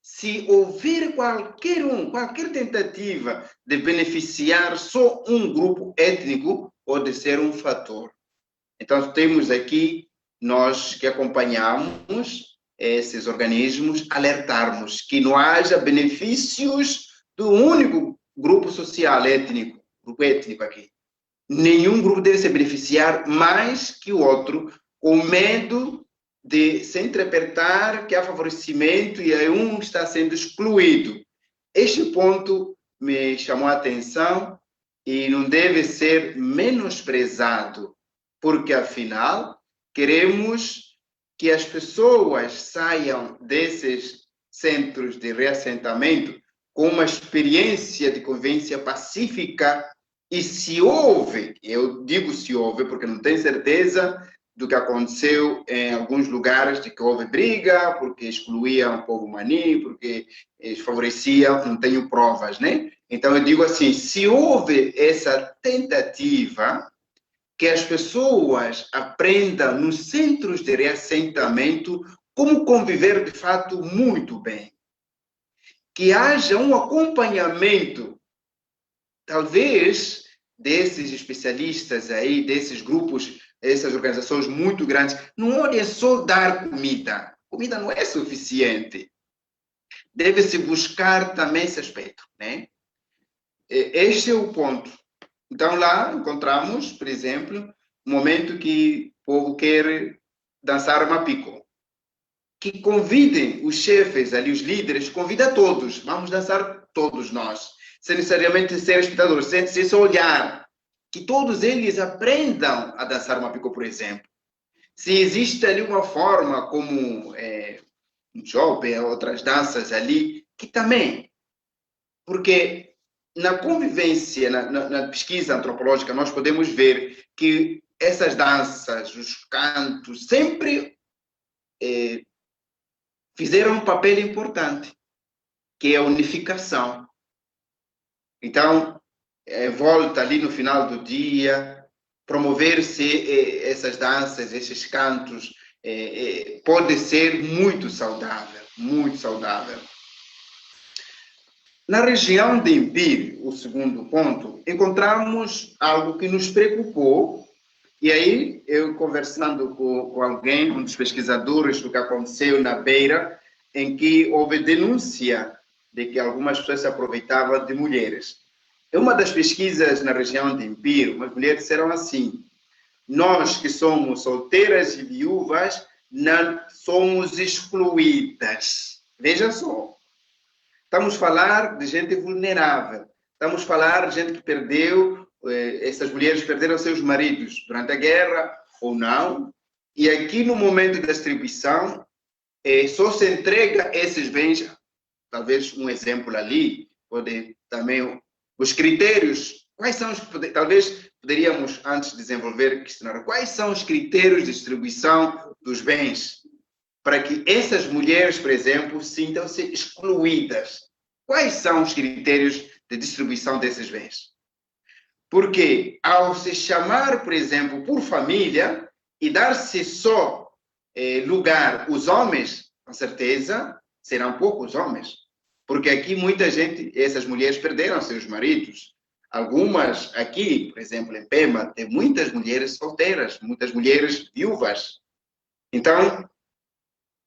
se houver qualquer tentativa de beneficiar só um grupo étnico, pode ser um fator. Então, temos aqui, nós que acompanhamos esses organismos, alertarmos que não haja benefícios do único grupo social grupo étnico aqui. Nenhum grupo deve se beneficiar mais que o outro, com medo de se interpretar que há favorecimento e aí um está sendo excluído. Este ponto me chamou a atenção e não deve ser menosprezado, porque afinal queremos que as pessoas saiam desses centros de reassentamento com uma experiência de convivência pacífica. E se houve, eu digo se houve, porque não tenho certeza do que aconteceu em alguns lugares, de que houve briga, porque excluíam o povo Mani, porque favoreciam, não tenho provas, né? Então eu digo assim, se houve essa tentativa, que as pessoas aprendam nos centros de reassentamento como conviver de fato muito bem. Que haja um acompanhamento, talvez, desses especialistas aí, desses grupos, essas organizações muito grandes, não olhem só dar comida. Comida não é suficiente. Deve-se buscar também esse aspecto, né? Este é o ponto. Então, lá encontramos, por exemplo, um momento que o povo quer dançar mapico. Que convidem os chefes ali, os líderes, convida todos. Vamos dançar todos nós. Sem necessariamente ser espectadores, sem só olhar. Que todos eles aprendam a dançar mapico, por exemplo. Se existe ali uma forma como um jobe, outras danças ali, que também. Porque na convivência, na pesquisa antropológica, nós podemos ver que essas danças, os cantos, sempre fizeram um papel importante, que é a unificação. Então, volta ali no final do dia, promover-se essas danças, esses cantos, pode ser muito saudável, muito saudável. Na região de Impiri, o segundo ponto, encontramos algo que nos preocupou E aí, eu conversando com alguém, um dos pesquisadores do que aconteceu na Beira, em que houve denúncia de que algumas pessoas se aproveitavam de mulheres. Em uma das pesquisas na região de Impiro, as mulheres disseram assim: nós que somos solteiras e viúvas, não somos excluídas. Veja só. Estamos a falar de gente vulnerável. Estamos a falar de gente que perdeu, essas mulheres perderam seus maridos durante a guerra ou não. E aqui no momento da distribuição, só se entrega esses bens, talvez um exemplo ali, pode também, os critérios, quais são os, talvez poderíamos antes desenvolver, questionar, quais são os critérios de distribuição dos bens? Para que essas mulheres, por exemplo, sintam-se excluídas. Quais são os critérios de distribuição desses bens? Porque ao se chamar, por exemplo, por família e dar-se só lugar os homens, com certeza serão poucos homens. Porque aqui muita gente, essas mulheres perderam seus maridos. Algumas aqui, por exemplo, em Pema, tem muitas mulheres solteiras, muitas mulheres viúvas. Então,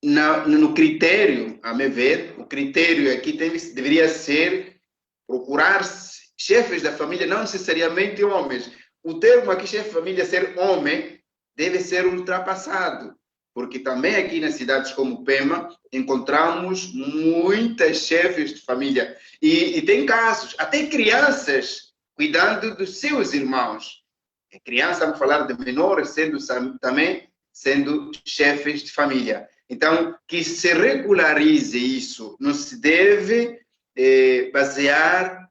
no critério, a meu ver, o critério aqui deveria ser procurar chefes da família, não necessariamente homens. O termo aqui, chefe de família, ser homem, deve ser ultrapassado, porque também aqui nas cidades como Pema, encontramos muitas chefes de família. E tem casos, até crianças cuidando dos seus irmãos. Criança, vamos falar de menores, também sendo chefes de família. Então, que se regularize isso. Não se deve basear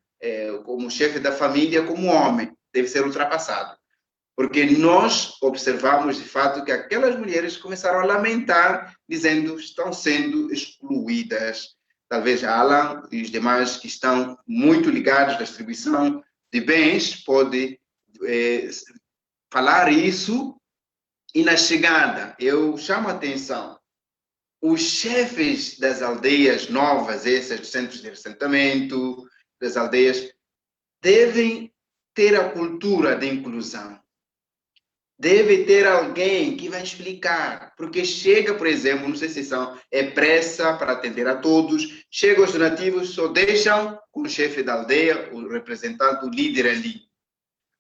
como chefe da família como homem. Deve ser ultrapassado. Porque nós observamos, de fato, que aquelas mulheres começaram a lamentar, dizendo que estão sendo excluídas. Talvez a Alan e os demais que estão muito ligados à distribuição de bens podem falar isso. E na chegada, eu chamo a atenção, os chefes das aldeias novas, essas dos centros de assentamento, das aldeias, devem ter a cultura de inclusão. Deve ter alguém que vai explicar, porque chega, por exemplo, não sei se é pressa para atender a todos, chega os nativos, só deixam com o chefe da aldeia, o representante, o líder ali.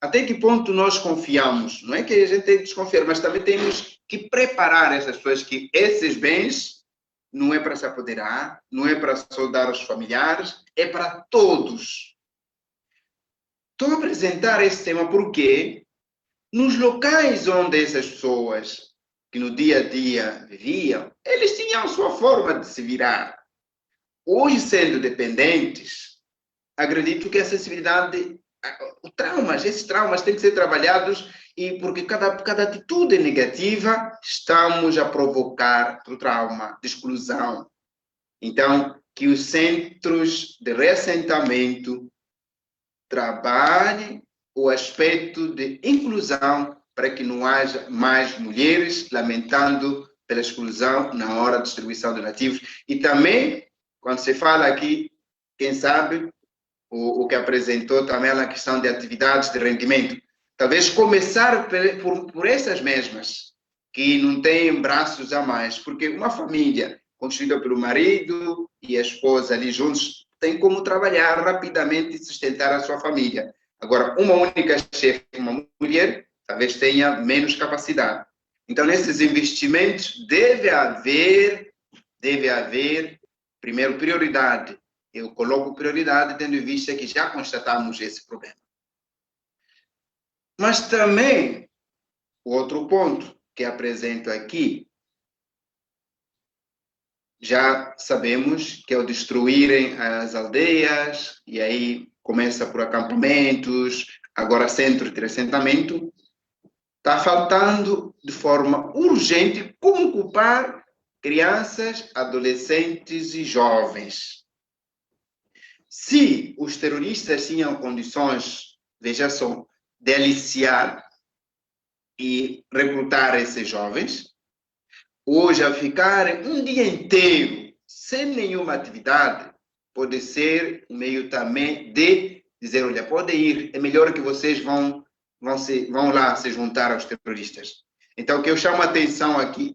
Até que ponto nós confiamos? Não é que a gente tem que desconfiar, mas também temos que preparar essas pessoas que esses bens não é para se apoderar, não é para só dar aos familiares, é para todos. Estou a apresentar esse tema porque nos locais onde essas pessoas que no dia a dia viviam, eles tinham a sua forma de se virar. Hoje, sendo dependentes, acredito que a sensibilidade, esses traumas têm que ser trabalhados, e porque cada atitude negativa estamos a provocar o trauma de exclusão. Então, que os centros de reassentamento trabalhem o aspecto de inclusão para que não haja mais mulheres lamentando pela exclusão na hora da distribuição de nativos. E também, quando se fala aqui, quem sabe, o que apresentou também a questão de atividades de rendimento. Talvez começar por essas mesmas, que não têm braços a mais, porque uma família constituída pelo marido e a esposa ali juntos tem como trabalhar rapidamente e sustentar a sua família. Agora, uma única chefe, uma mulher, talvez tenha menos capacidade. Então, nesses investimentos, deve haver, primeiro, prioridade. Eu coloco prioridade tendo em vista que já constatamos esse problema. Mas também, o outro ponto que apresento aqui, já sabemos que ao destruírem as aldeias, e aí começa por acampamentos, agora centros de assentamento, está faltando de forma urgente como ocupar crianças, adolescentes e jovens. Se os terroristas tinham condições, veja só, de aliciar e recrutar esses jovens, hoje, a ficarem um dia inteiro sem nenhuma atividade, pode ser um meio também de dizer, olha, podem ir, é melhor que vocês vão vão lá se juntar aos terroristas. Então, o que eu chamo a atenção aqui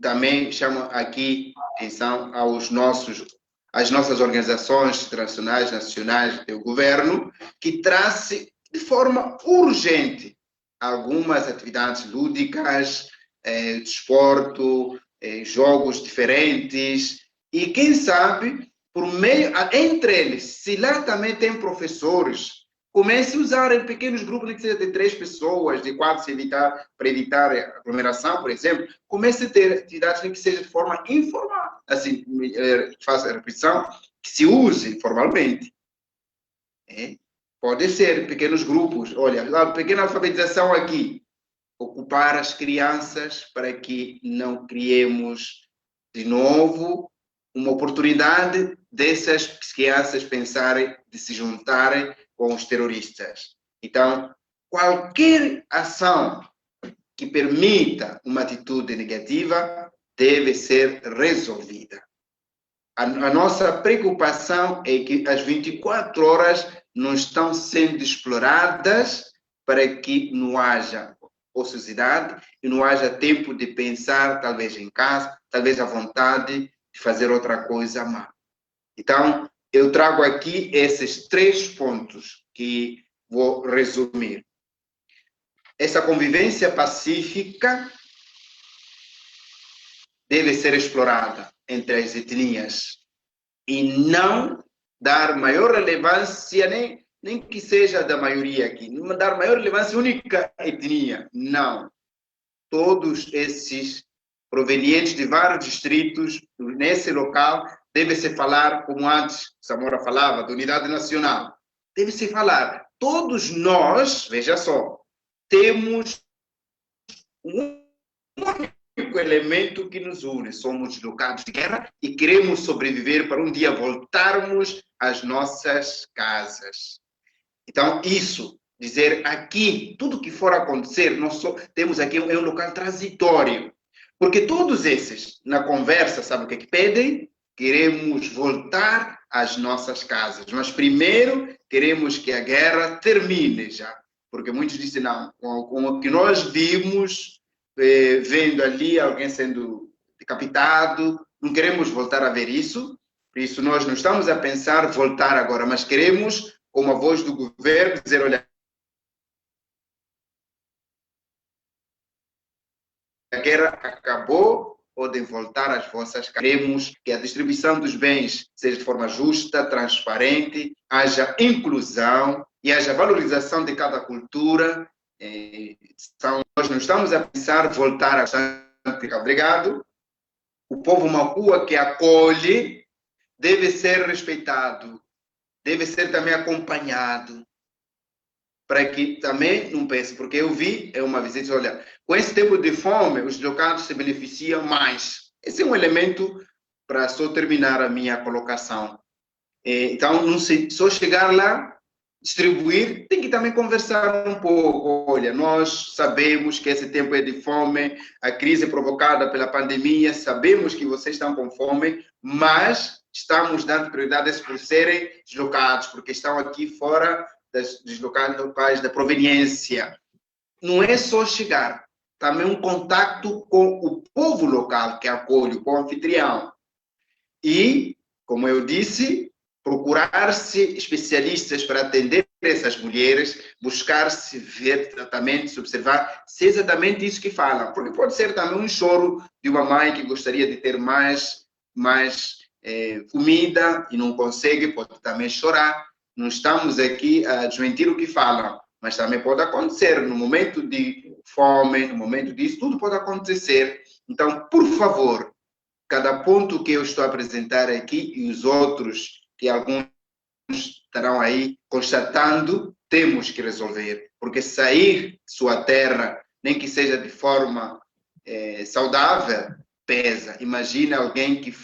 também chamo aqui atenção às nossas organizações internacionais, nacionais, do governo, que trazem de forma urgente algumas atividades lúdicas, desporto, jogos diferentes, e quem sabe, entre eles, se lá também tem professores, comece a usar em pequenos grupos, que seja de 3 pessoas, de 4, para evitar aglomeração, por exemplo, comece a ter atividades que seja de forma informal, assim, faça a repetição, que se use formalmente. Pode ser pequenos grupos, olha, a pequena alfabetização aqui, ocupar as crianças para que não criemos de novo uma oportunidade dessas crianças pensarem, de se juntarem com os terroristas. Então, qualquer ação que permita uma atitude negativa deve ser resolvida. A nossa preocupação é que as 24 horas não estão sendo exploradas para que não haja ociosidade e não haja tempo de pensar, talvez em casa, talvez à vontade de fazer outra coisa má. Então, eu trago aqui esses 3 pontos que vou resumir. Essa convivência pacífica deve ser explorada entre as etnias e não dar maior relevância, nem que seja da maioria aqui, não dar maior relevância à única etnia, não. Todos esses provenientes de vários distritos, nesse local, deve-se falar, como antes Samora falava, da unidade nacional. Deve-se falar, todos nós, veja só, temos um único elemento que nos une. Somos deslocados de guerra e queremos sobreviver para um dia voltarmos às nossas casas. Então, isso, dizer aqui, tudo que for acontecer, nós temos aqui um local transitório. Porque todos esses, na conversa, sabe o que pedem? Queremos voltar às nossas casas. Mas primeiro, queremos que a guerra termine já. Porque muitos dizem, não, com o que nós vimos, vendo ali alguém sendo decapitado, não queremos voltar a ver isso. Por isso, nós não estamos a pensar voltar agora, mas queremos, como a voz do governo, dizer, olha, a guerra acabou, podem voltar às vossas casas. Queremos que a distribuição dos bens seja de forma justa, transparente, haja inclusão e haja valorização de cada cultura. Nós não estamos a pensar voltar a obrigado. O povo Makua que acolhe deve ser respeitado, deve ser também acompanhado, para que também não pense, porque eu vi, uma visita, olha, com esse tempo de fome, os deslocados se beneficiam mais. Esse é um elemento para só terminar a minha colocação. Então, não se, só chegar lá, distribuir, tem que também conversar um pouco. Olha, nós sabemos que esse tempo é de fome, a crise provocada pela pandemia, sabemos que vocês estão com fome, mas estamos dando prioridade por serem deslocados, porque estão aqui fora dos locais da proveniência. Não é só chegar, também um contato com o povo local que acolhe, com o anfitrião. E, como eu disse, procurar-se especialistas para atender essas mulheres, buscar-se ver tratamentos, observar se é exatamente isso que falam. Porque pode ser também um choro de uma mãe que gostaria de ter mais comida e não consegue, pode também chorar. Não estamos aqui a desmentir o que falam, mas também pode acontecer no momento de fome, no momento disso, tudo pode acontecer. Então, por favor, cada ponto que eu estou a apresentar aqui e os outros que alguns estarão aí constatando, temos que resolver, porque sair de sua terra, nem que seja de forma saudável, pesa. Imagina alguém que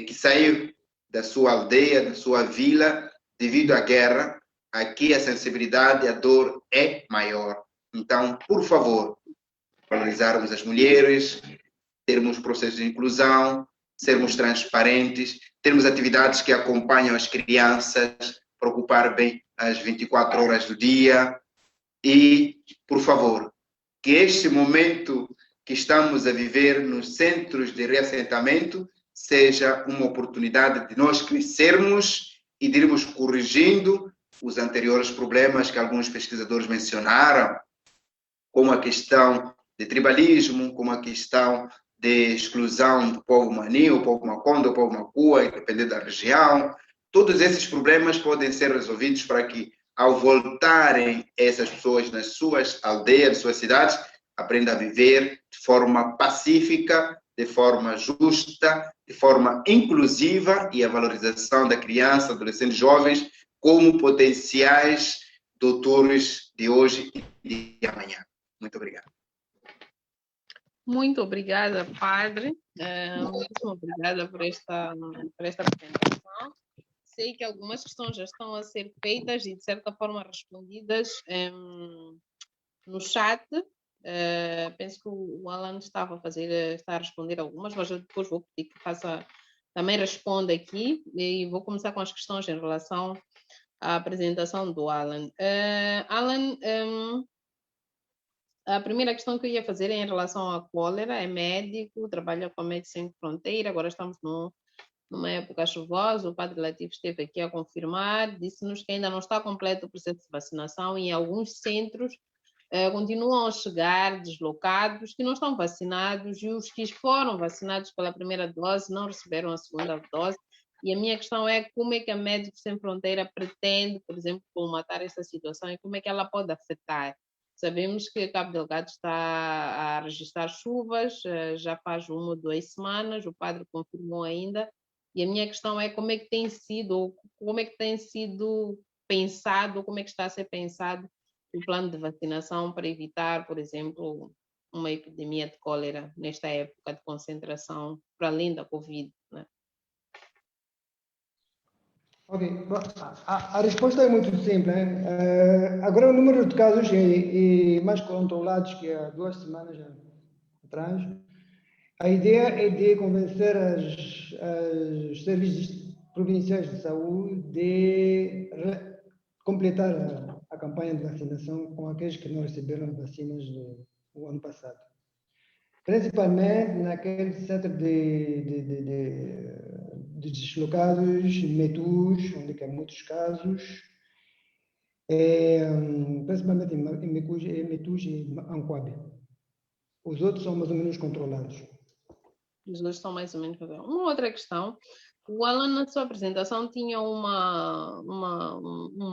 que saiu da sua aldeia, da sua vila, devido à guerra. Aqui a sensibilidade, a dor é maior. Então, por favor, valorizarmos as mulheres, termos processos de inclusão, sermos transparentes, termos atividades que acompanham as crianças, preocupar bem às 24 horas do dia. E, por favor, que este momento que estamos a viver nos centros de reassentamento seja uma oportunidade de nós crescermos e de irmos corrigindo os anteriores problemas que alguns pesquisadores mencionaram, como a questão de tribalismo, como a questão de exclusão do povo Mani, o povo Maconde, o povo Macua, dependendo da região. Todos esses problemas podem ser resolvidos para que, ao voltarem essas pessoas nas suas aldeias, suas cidades, aprendam a viver de forma pacífica, de forma justa, de forma inclusiva, e a valorização da criança, adolescentes, jovens como potenciais doutores de hoje e de amanhã. Muito obrigado. Muito obrigada, padre. Muito obrigada por esta apresentação. Sei que algumas questões já estão a ser feitas e, de certa forma, respondidas no chat. Penso que o Alan está a responder algumas, mas eu depois vou pedir que também responda aqui, e vou começar com as questões em relação à apresentação do Alan. Alan, a primeira questão que eu ia fazer é em relação à cólera. É médico, trabalha com a Médicos Sem Fronteira, agora estamos numa época chuvosa. O padre Latif esteve aqui a confirmar, disse-nos que ainda não está completo o processo de vacinação e em alguns centros continuam a chegar deslocados que não estão vacinados, e os que foram vacinados pela primeira dose não receberam a segunda dose. E a minha questão é como é que a Médicos Sem Fronteira pretende, por exemplo, colmatar essa situação e como é que ela pode afetar. Sabemos que Cabo Delgado está a registrar chuvas, já faz 1 ou 2 semanas, o padre confirmou ainda, e a minha questão é como é que tem sido pensado, como é que está a ser pensado o plano de vacinação para evitar, por exemplo, uma epidemia de cólera nesta época de concentração, para além da Covid, né? Ok, a resposta é muito simples, né? Agora, o número de casos é mais controlados que há 2 semanas atrás. A ideia é de convencer os serviços provinciais de saúde de completar a campanha de vacinação com aqueles que não receberam vacinas no ano passado. Principalmente naquele setor de deslocados, Metus, onde há muitos casos, principalmente em Metus e Ancoabe. Os outros são mais ou menos controlados. Os dois estão mais ou menos. Uma outra questão, o Alan, na sua apresentação, tinha um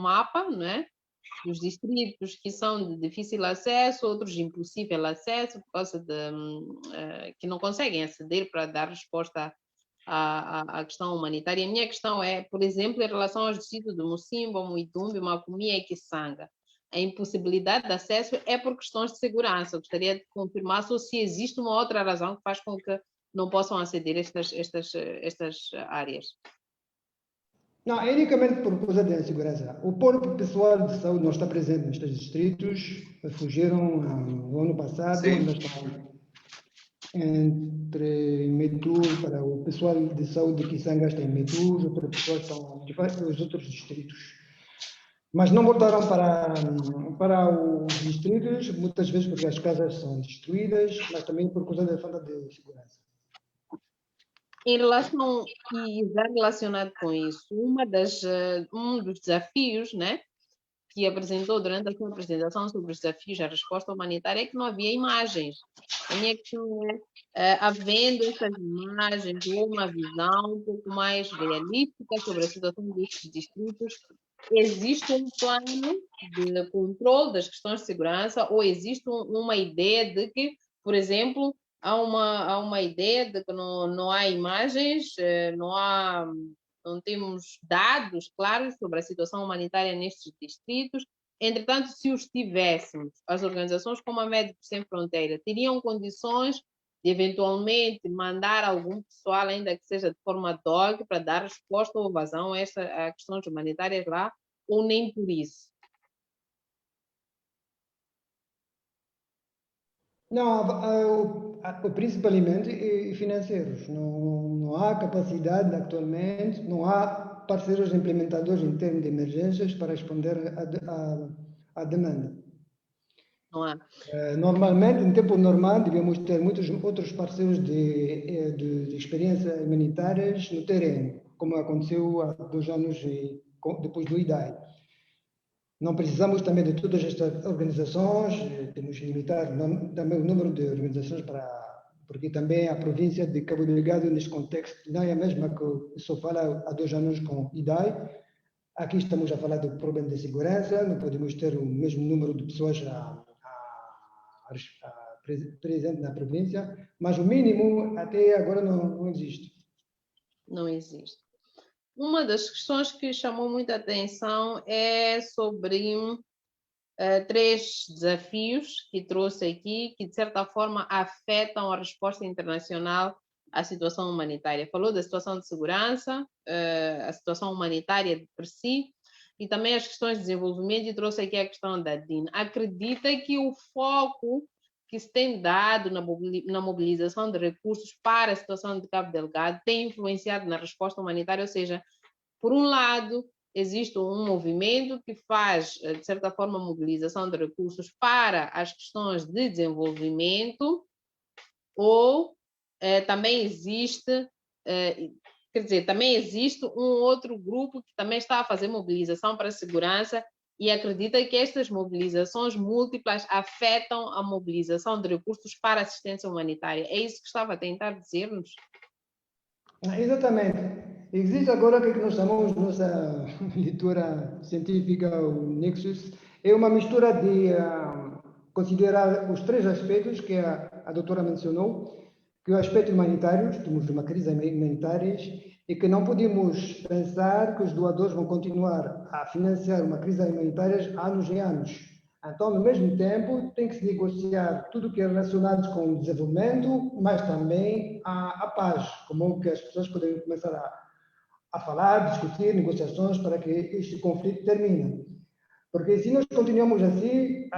mapa, não é? Dos distritos que são de difícil acesso, outros de impossível acesso, por causa de que não conseguem aceder para dar resposta à questão humanitária. A minha questão é, por exemplo, em relação aos distritos de Mocimbo, Muidumbe, Macomia e Kisanga. A impossibilidade de acesso é por questões de segurança. Eu gostaria de confirmar se existe uma outra razão que faz com que não possam aceder a estas áreas. Não, é unicamente por causa da insegurança. O próprio pessoal de saúde não está presente nestes distritos, fugiram no ano passado, ainda estão entre Metus, para o pessoal de saúde de Kisanga está em Metus, o pessoal estão nos outros distritos. Mas não voltaram para os distritos, muitas vezes porque as casas são destruídas, mas também por causa da falta de segurança. Em relação, e já relacionado com isso, um dos desafios, né, que apresentou durante a sua apresentação sobre os desafios da resposta humanitária é que não havia imagens. A minha questão é, havendo essas imagens ou uma visão um pouco mais realística sobre a situação destes distritos, existe um plano de controle das questões de segurança ou existe uma ideia de que, por exemplo, há uma ideia de que não há imagens, não temos dados claros sobre a situação humanitária nestes distritos. Entretanto, se os tivéssemos, as organizações como a Médicos Sem Fronteira teriam condições de eventualmente mandar algum pessoal, ainda que seja de forma ad hoc, para dar resposta ou vazão a questões humanitárias lá, ou nem por isso? Não, o principalmente é financeiros. Não há capacidade atualmente, não há parceiros implementadores em termos de emergências para responder à demanda. Não há. Normalmente, em tempo normal, devemos ter muitos outros parceiros de experiência humanitárias no terreno, como aconteceu há 2 anos depois do IDAI. Não precisamos também de todas estas organizações, temos que limitar também o número de organizações porque também a província de Cabo Delgado, neste contexto, não é a mesma que só fala há 2 anos com IDAI. Aqui estamos a falar do problema de segurança, não podemos ter o mesmo número de pessoas presentes na província, mas o mínimo até agora não existe. Não existe. Uma das questões que chamou muita atenção é sobre 3 desafios que trouxe aqui, que de certa forma afetam a resposta internacional à situação humanitária. Falou da situação de segurança, a situação humanitária por si, e também as questões de desenvolvimento, e trouxe aqui a questão da DIN. Acredita que o foco que se tem dado na mobilização de recursos para a situação de Cabo Delgado tem influenciado na resposta humanitária, ou seja, por um lado, existe um movimento que faz, de certa forma, mobilização de recursos para as questões de desenvolvimento, ou também existe, quer dizer, também existe um outro grupo que também está a fazer mobilização para a segurança e acredita que estas mobilizações múltiplas afetam a mobilização de recursos para a assistência humanitária. É isso que estava a tentar dizer-nos? Exatamente. Existe agora o que nós chamamos, nossa leitura científica, o Nexus, é uma mistura de considerar os 3 aspectos que a doutora mencionou, que é o aspecto humanitário, temos uma crise humanitária, e que não podemos pensar que os doadores vão continuar a financiar uma crise humanitária anos e anos. Então, ao mesmo tempo, tem que se negociar tudo o que é relacionado com o desenvolvimento, mas também a paz, como que as pessoas podem começar a falar, discutir, negociações para que este conflito termine. Porque se nós continuamos assim,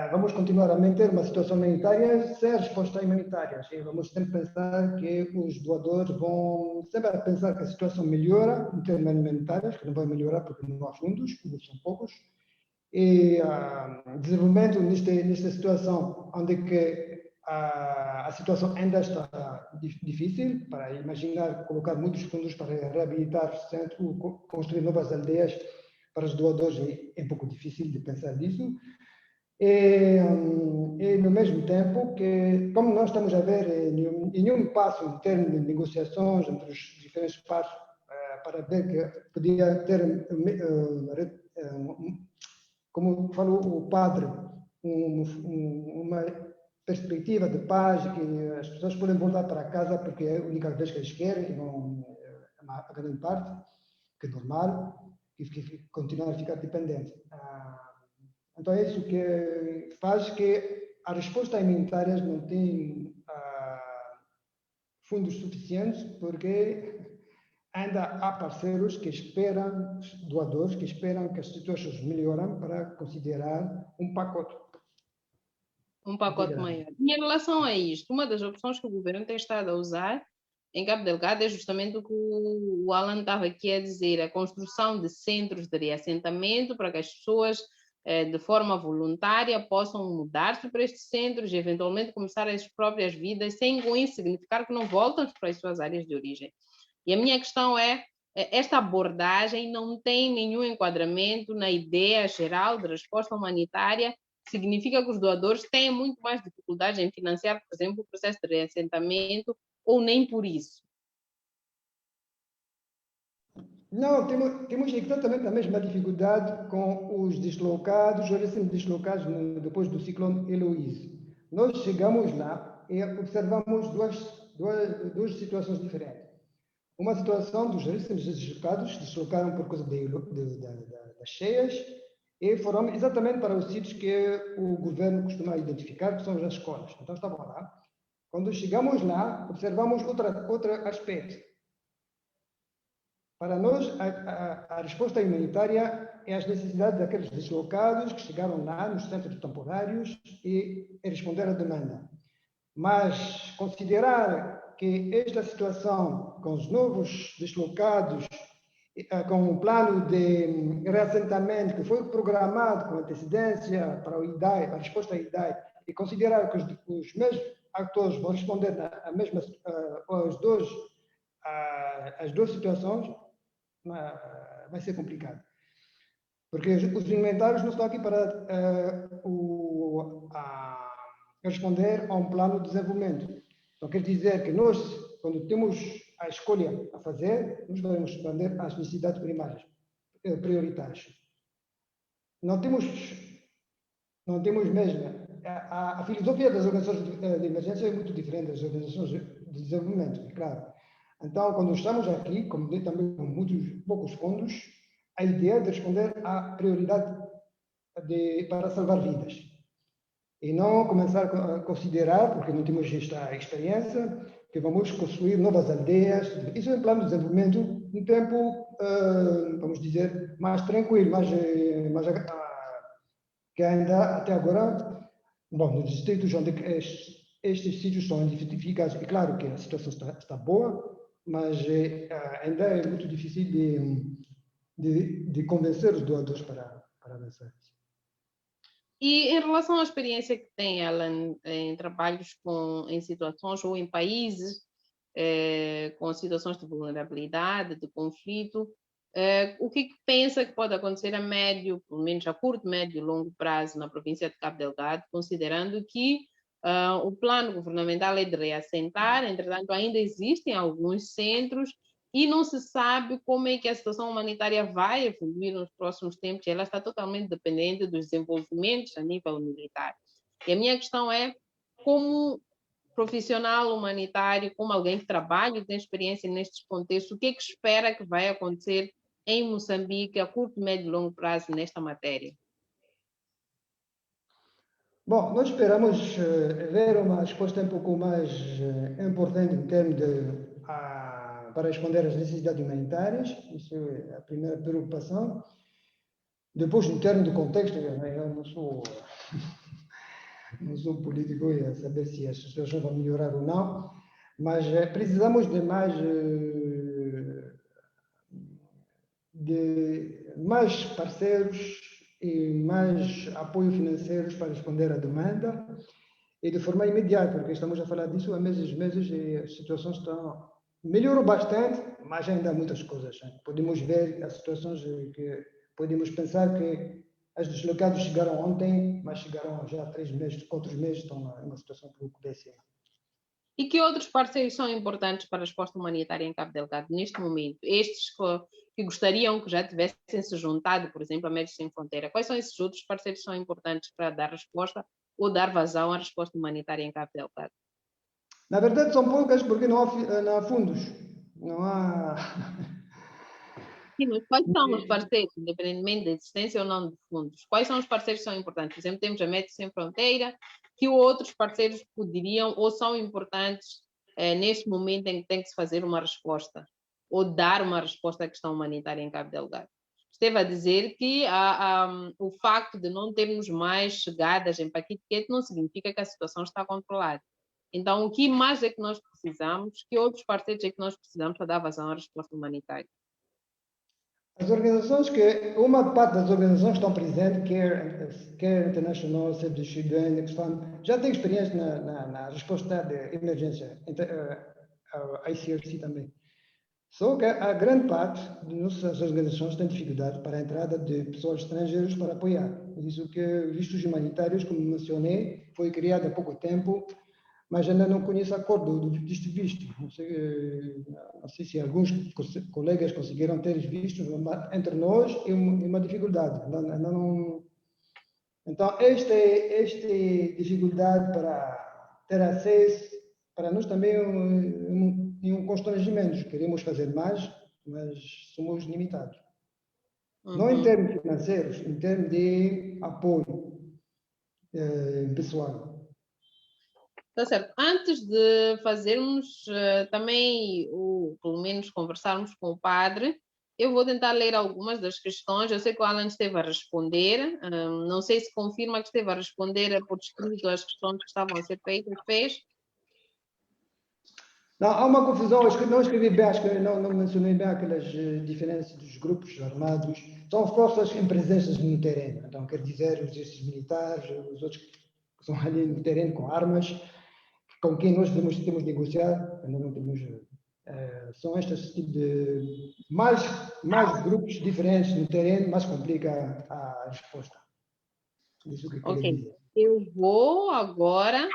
vamos continuar a manter uma situação humanitária sem resposta humanitária. E vamos sempre pensar que os doadores vão sempre pensar que a situação melhora em termos humanitários, que não vai melhorar porque não há fundos, são poucos. E desenvolvimento nesta situação, onde que a situação ainda está difícil, para imaginar colocar muitos fundos para reabilitar centros, construir novas aldeias para os doadores é um pouco difícil de pensar nisso. E no mesmo tempo, que como nós estamos a ver nenhum passo em termos de negociações entre os diferentes partes para ver que podia ter como falou o padre, uma perspectiva de paz, que as pessoas podem voltar para casa porque é a única vez que eles querem, e não a grande parte, que é normal, e continuar a ficar dependente. Então é isso que faz que a resposta humanitária não tem fundos suficientes, porque ainda há parceiros que esperam, doadores que esperam que as situações melhoram para considerar um pacote. Um pacote maior. E em relação a isto, uma das opções que o governo tem estado a usar em Cabo Delgado é justamente o que o Alan estava aqui a dizer, a construção de centros de reassentamento para que as pessoas, de forma voluntária, possam mudar-se para estes centros e eventualmente começar as próprias vidas, sem com isso significar que não voltam para as suas áreas de origem. E a minha questão é, esta abordagem não tem nenhum enquadramento na ideia geral de resposta humanitária, significa que os doadores têm muito mais dificuldade em financiar, por exemplo, o processo de reassentamento, ou nem por isso? Não, temos exatamente a mesma dificuldade com os deslocados, os recém-deslocados depois do ciclone Heloísa. Nós chegamos lá e observamos duas situações diferentes. Uma situação dos recém-deslocados, deslocaram por causa das cheias, e foram exatamente para os sítios que o governo costuma identificar, que são as escolas. Então estavam lá. Quando chegamos lá, observamos outro aspecto. Para nós, a resposta humanitária é as necessidades daqueles deslocados que chegaram lá nos centros temporários e responder à demanda. Mas considerar que esta situação, com os novos deslocados, com um plano de reassentamento que foi programado com antecedência para o IDAI, para a resposta ao IDAI, e considerar que os mesmos atores vão responder às duas situações, vai ser complicado. Porque os inventários não estão aqui para responder a um plano de desenvolvimento. Então, quer dizer que nós, quando temos a escolha a fazer, nós devemos responder às necessidades prioritárias. Não temos mesmo. A filosofia das organizações de emergência é muito diferente das organizações de desenvolvimento, é claro. Então, quando estamos aqui, como também com poucos fundos, a ideia é de responder à prioridade para salvar vidas. E não começar a considerar, porque não temos esta experiência, que vamos construir novas aldeias. Isso é um plano de desenvolvimento um tempo, vamos dizer, mais tranquilo, que ainda até agora, bom, nos distritos onde estes sítios estão identificados, é claro que a situação está boa, mas ainda é muito difícil de convencer os doadores para avançar. E em relação à experiência que tem ela em trabalhos em situações ou em países com situações de vulnerabilidade, de conflito, o que pensa que pode acontecer a médio, pelo menos a curto, médio e longo prazo na província de Cabo Delgado, considerando que o plano governamental é de reassentar, entretanto ainda existem alguns centros e não se sabe como é que a situação humanitária vai evoluir nos próximos tempos, ela está totalmente dependente dos desenvolvimentos a nível militar. E a minha questão é, como profissional humanitário, como alguém que trabalha e tem experiência nestes contextos, o que é que espera que vai acontecer em Moçambique a curto, médio e longo prazo nesta matéria? Bom, nós esperamos ver uma resposta um pouco mais importante em termos para responder às necessidades humanitárias. Isso é a primeira preocupação. Depois, em termos de contexto, eu não sou político e a saber se a situação vai melhorar ou não, mas precisamos de mais parceiros e mais apoio financeiro para responder à demanda e de forma imediata, porque estamos a falar disso há meses e as situações melhorou bastante, mas ainda há muitas coisas. Podemos ver as situações que podemos pensar que os deslocados chegaram ontem, mas chegaram já há 3 meses, 4 meses, estão numa situação um pouco péssima. E que outros parceiros são importantes para a resposta humanitária em Cabo Delgado neste momento? Estes que gostariam que já tivessem se juntado, por exemplo, a Médicos Sem Fronteira. Quais são esses outros parceiros que são importantes para dar resposta ou dar vazão à resposta humanitária em Cabo Delgado? Na verdade, são poucas porque não há fundos. Não há... Sim, mas quais são os parceiros, independentemente da existência ou não de fundos? Quais são os parceiros que são importantes? Por exemplo, temos a Médicos Sem Fronteira, que outros parceiros poderiam ou são importantes neste momento em que tem que se fazer uma resposta ou dar uma resposta à questão humanitária em Cabo Delgado. Esteve a dizer que o facto de não termos mais chegadas em Paquiquete não significa que a situação está controlada. Então, o que mais é que nós precisamos? Que outros parceiros é que nós precisamos para dar vazão à resposta humanitária? As organizações uma parte das organizações que estão presentes, Care International, Save the Children, já tem experiência na resposta de emergência, a ICRC também. Só que a grande parte de nossas organizações tem dificuldade para a entrada de pessoas estrangeiras para apoiar. Isso que vistos humanitários, como mencionei, foi criado há pouco tempo, mas ainda não conheço acordo deste visto. Não sei se alguns colegas conseguiram ter vistos, entre nós é uma dificuldade. Então, esta dificuldade para ter acesso, para nós também é um constrangimento. Queremos fazer mais, mas somos limitados. Não em termos financeiros, em termos de apoio pessoal. Tá certo. Antes de fazermos também, ou pelo menos conversarmos com o padre, eu vou tentar ler algumas das questões. Eu sei que o Alan esteve a responder. Não sei se confirma que esteve a responder por escrito as questões que estavam a ser feitas. Fez? Não, há uma confusão, não escrevi bem, acho que não mencionei bem aquelas diferenças dos grupos armados. São forças em presença no terreno, então quer dizer os exércitos militares, os outros que são ali no terreno com armas, com quem nós temos de negociar, ainda não temos. São estes tipos de. Mais grupos diferentes no terreno, mais complica a resposta. Isso que eu queria dizer. Eu vou agora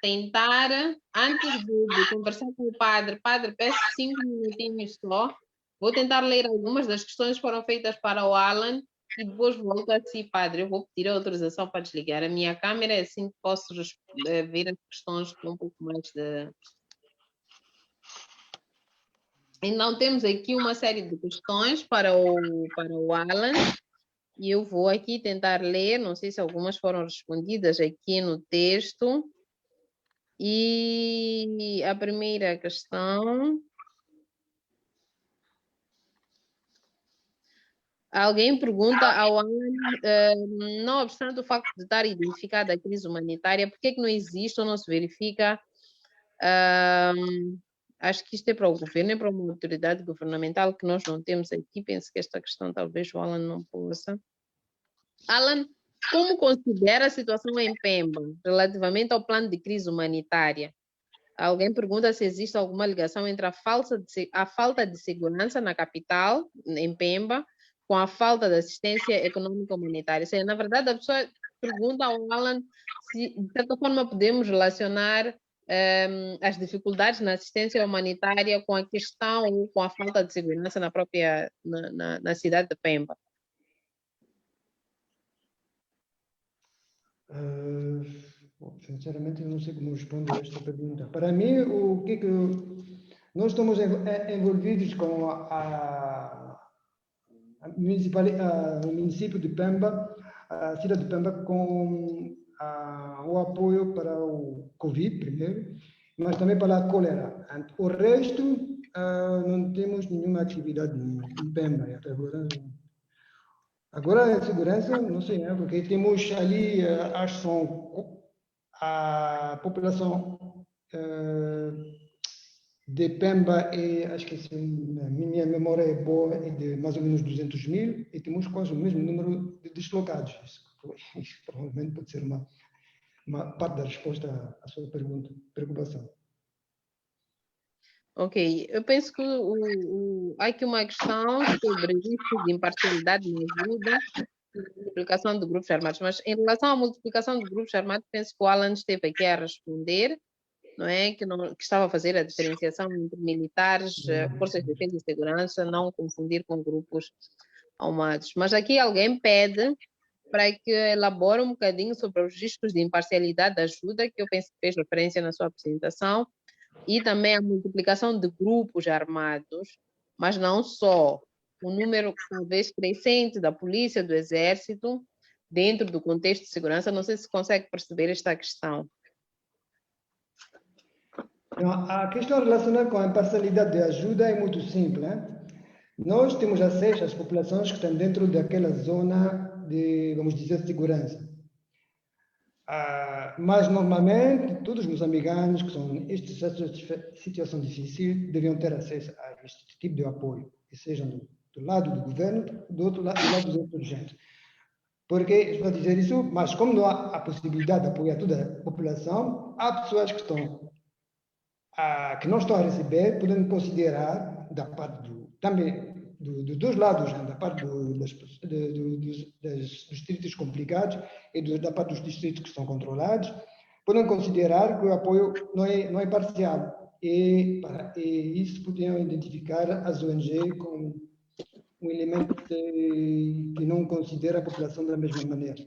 tentar, antes de conversar com o padre, peço 5 minutinhos só, vou tentar ler algumas das questões que foram feitas para o Alan e depois volto a si, padre. Eu vou pedir a autorização para desligar a minha câmera, assim que posso ver as questões com um pouco mais de... Então, temos aqui uma série de questões para o Alan e eu vou aqui tentar ler, não sei se algumas foram respondidas aqui no texto. E a primeira questão... Alguém pergunta ao Alan, não obstante o facto de estar identificada a crise humanitária, por que não existe ou não se verifica? Acho que isto é para o governo, é para uma autoridade governamental que nós não temos aqui. Penso que esta questão talvez o Alan não possa. Alan, como considera a situação em Pemba relativamente ao plano de crise humanitária? Alguém pergunta se existe alguma ligação entre a falta de segurança na capital, em Pemba, com a falta de assistência econômica humanitária. Ou seja, na verdade, a pessoa pergunta ao Alan se, de certa forma, podemos relacionar as dificuldades na assistência humanitária com a questão ou com a falta de segurança na própria na cidade de Pemba. Sinceramente, eu não sei como responder a esta pergunta. Para mim, o que nós estamos envolvidos com o município de Pemba, a cidade de Pemba, com o apoio para o Covid, primeiro, mas também para a cólera. O resto, não temos nenhuma atividade em Pemba até agora. Agora, a segurança, não sei, né? Porque temos ali, acho que são a população de Pemba, acho que minha memória é boa, é de mais ou menos 200 mil, e temos quase o mesmo número de deslocados. Isso provavelmente pode ser uma parte da resposta à sua preocupação. Ok, eu penso que há aqui uma questão sobre riscos de imparcialidade na ajuda e multiplicação de grupos armados, mas em relação à multiplicação de grupos armados, penso que o Alan esteve aqui a responder, não é? Que estava a fazer a diferenciação entre militares, forças de defesa e segurança, não confundir com grupos armados. Mas aqui alguém pede para que elabore um bocadinho sobre os riscos de imparcialidade da ajuda, que eu penso que fez referência na sua apresentação, e também a multiplicação de grupos armados, mas não só. O número talvez crescente da polícia, do exército, dentro do contexto de segurança. Não sei se consegue perceber esta questão. A questão relacionada com a imparcialidade de ajuda é muito simples. Né? Nós temos acesso às populações que estão dentro daquela zona de, vamos dizer, segurança. Mas, normalmente, todos os moçambicanos que são em situação difícil deviam ter acesso a este tipo de apoio, que sejam do lado do governo, do outro lado, do lado dos insurgentes. Porque, estou a dizer isso, mas como não há a possibilidade de apoiar toda a população, há pessoas que não estão a receber, podem considerar, da parte também dos dois lados, né, da parte dos distritos complicados e da parte dos distritos que são controlados, podem considerar que o apoio não é parcial. E isso podiam identificar as ONG como um elemento que não considera a população da mesma maneira.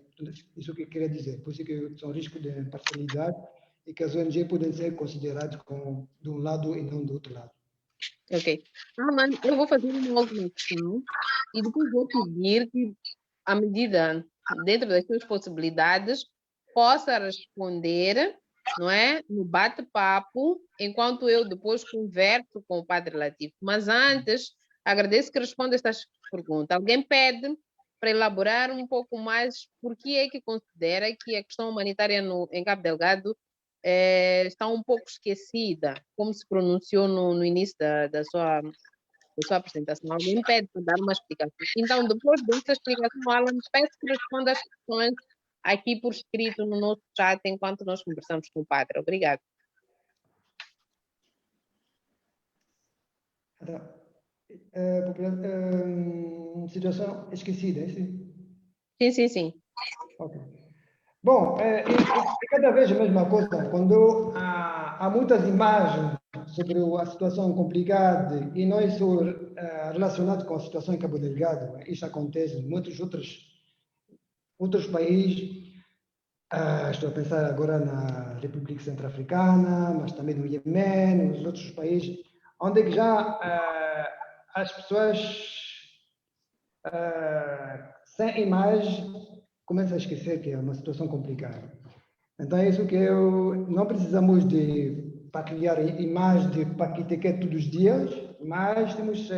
Isso que eu queria dizer. Por isso que são riscos de parcialidade e que as ONG podem ser consideradas de um lado e não do outro lado. Ok. Alan, eu vou fazer uma última questão e depois vou pedir que, à medida, dentro das suas possibilidades, possa responder, não é? No bate-papo, enquanto eu depois converso com o Padre Latif. Mas antes, Agradeço que responda estas perguntas. Alguém pede para elaborar um pouco mais por que é que considera que a questão humanitária em Cabo Delgado está um pouco esquecida, como se pronunciou no início da sua apresentação. Alguém pede para dar uma explicação. Então, depois dessa explicação, Alan, peço que responda as questões aqui por escrito no nosso chat enquanto nós conversamos com o padre. Obrigada. Situação esquecida, é assim? Sim. Ok. Bom, é cada vez a mesma coisa. Quando há muitas imagens sobre a situação complicada e não é só relacionado com a situação em Cabo Delgado, isso acontece em muitos outros países. Estou a pensar agora na República Centro-Africana, mas também no Iêmen, nos outros países, onde que já as pessoas sem imagem começam a esquecer que é uma situação complicada. Então é isso que não precisamos de partilhar imagens de Paquiteque todos os dias, mas temos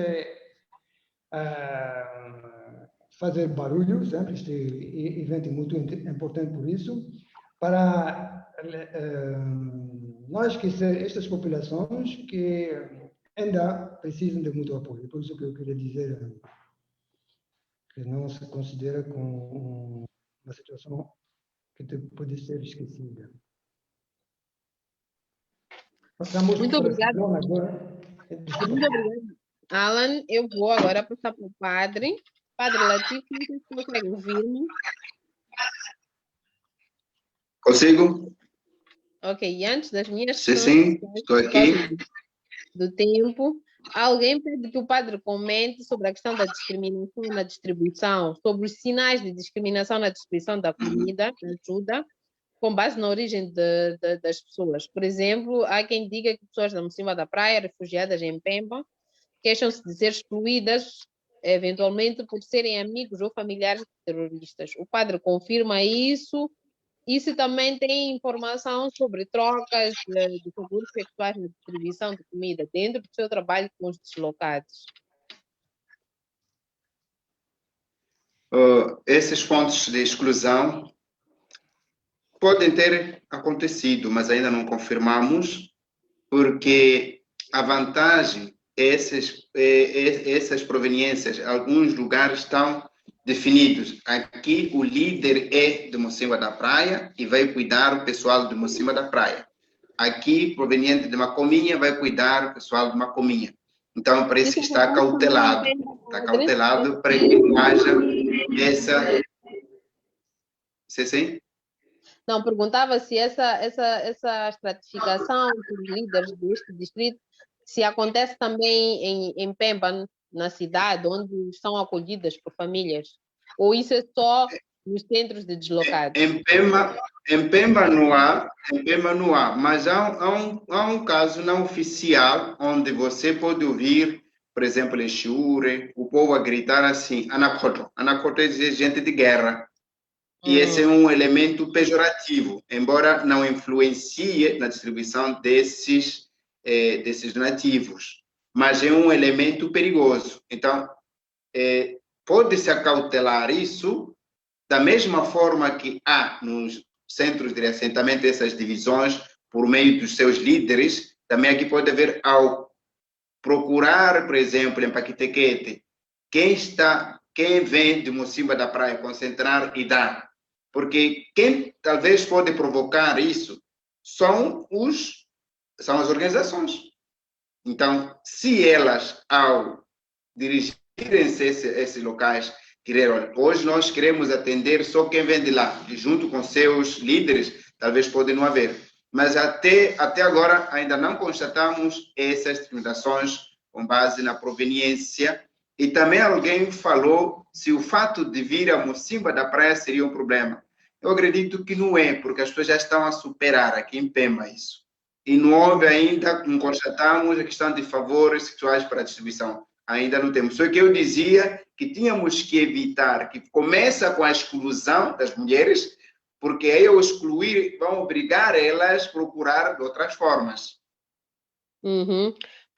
fazer barulho sempre. Este evento é muito importante por isso, para não esquecer estas populações que ainda precisam de muito apoio. Por isso que eu queria dizer que não se considera como uma situação que pode ser esquecida. Passamos Muito obrigada. agora. Muito obrigada, Alan. Eu vou agora passar para o padre. Padre Latif, você consegue ouvir-me? Consigo? Ok, e antes das minhas Sim, estou aqui. do tempo, alguém pede que o padre comente sobre a questão da discriminação na distribuição, sobre os sinais de discriminação na distribuição da comida, da ajuda, com base na origem das pessoas. Por exemplo, há quem diga que pessoas da Mocimboa da Praia, refugiadas em Pemba, queixam-se de ser excluídas, eventualmente, por serem amigos ou familiares de terroristas. O padre confirma isso. E se também tem informação sobre trocas de favores sexuais na distribuição de comida dentro do seu trabalho com os deslocados? Esses pontos de exclusão podem ter acontecido, mas ainda não confirmamos, porque a vantagem essas proveniências, alguns lugares estão definidos. Aqui o líder é de Mocimboa da Praia e vai cuidar o pessoal de Mocimboa da Praia. Aqui, proveniente de Macominha, vai cuidar o pessoal de Macominha. Então, parece que está cautelado. Está cautelado para que não haja essa... Sim? Não, perguntava se essa estratificação dos líderes deste distrito se acontece também em Pemba, na cidade, onde são acolhidas por famílias, ou isso é só nos centros de deslocados? Em Pemba não há, mas há um caso não oficial onde você pode ouvir, por exemplo, em Chiure, o povo a gritar assim, Anacoto. Anacoto é dizer gente de guerra. E esse é um elemento pejorativo, embora não influencie na distribuição desses donativos, mas é um elemento perigoso. Então, pode-se acautelar isso da mesma forma que há nos centros de reassentamento essas divisões por meio dos seus líderes, também aqui pode haver, ao procurar, por exemplo, em Paquitequete, quem vem de Mocimboa da Praia concentrar e dar. Porque quem talvez pode provocar isso são as organizações. Então, se elas, ao dirigirem-se a esses locais, olha, hoje nós queremos atender só quem vem de lá, e junto com seus líderes, talvez pode não haver. Mas até agora ainda não constatamos essas discriminações com base na proveniência. E também alguém falou se o fato de vir a Mocimboa da Praia seria um problema. Eu acredito que não é, porque as pessoas já estão a superar aqui em Pemba isso. E não houve ainda, não constatamos a questão de favores sexuais para a distribuição. Ainda não temos. Só que eu dizia que tínhamos que evitar, que começa com a exclusão das mulheres, porque aí ao excluir, vão obrigar elas a procurar de outras formas.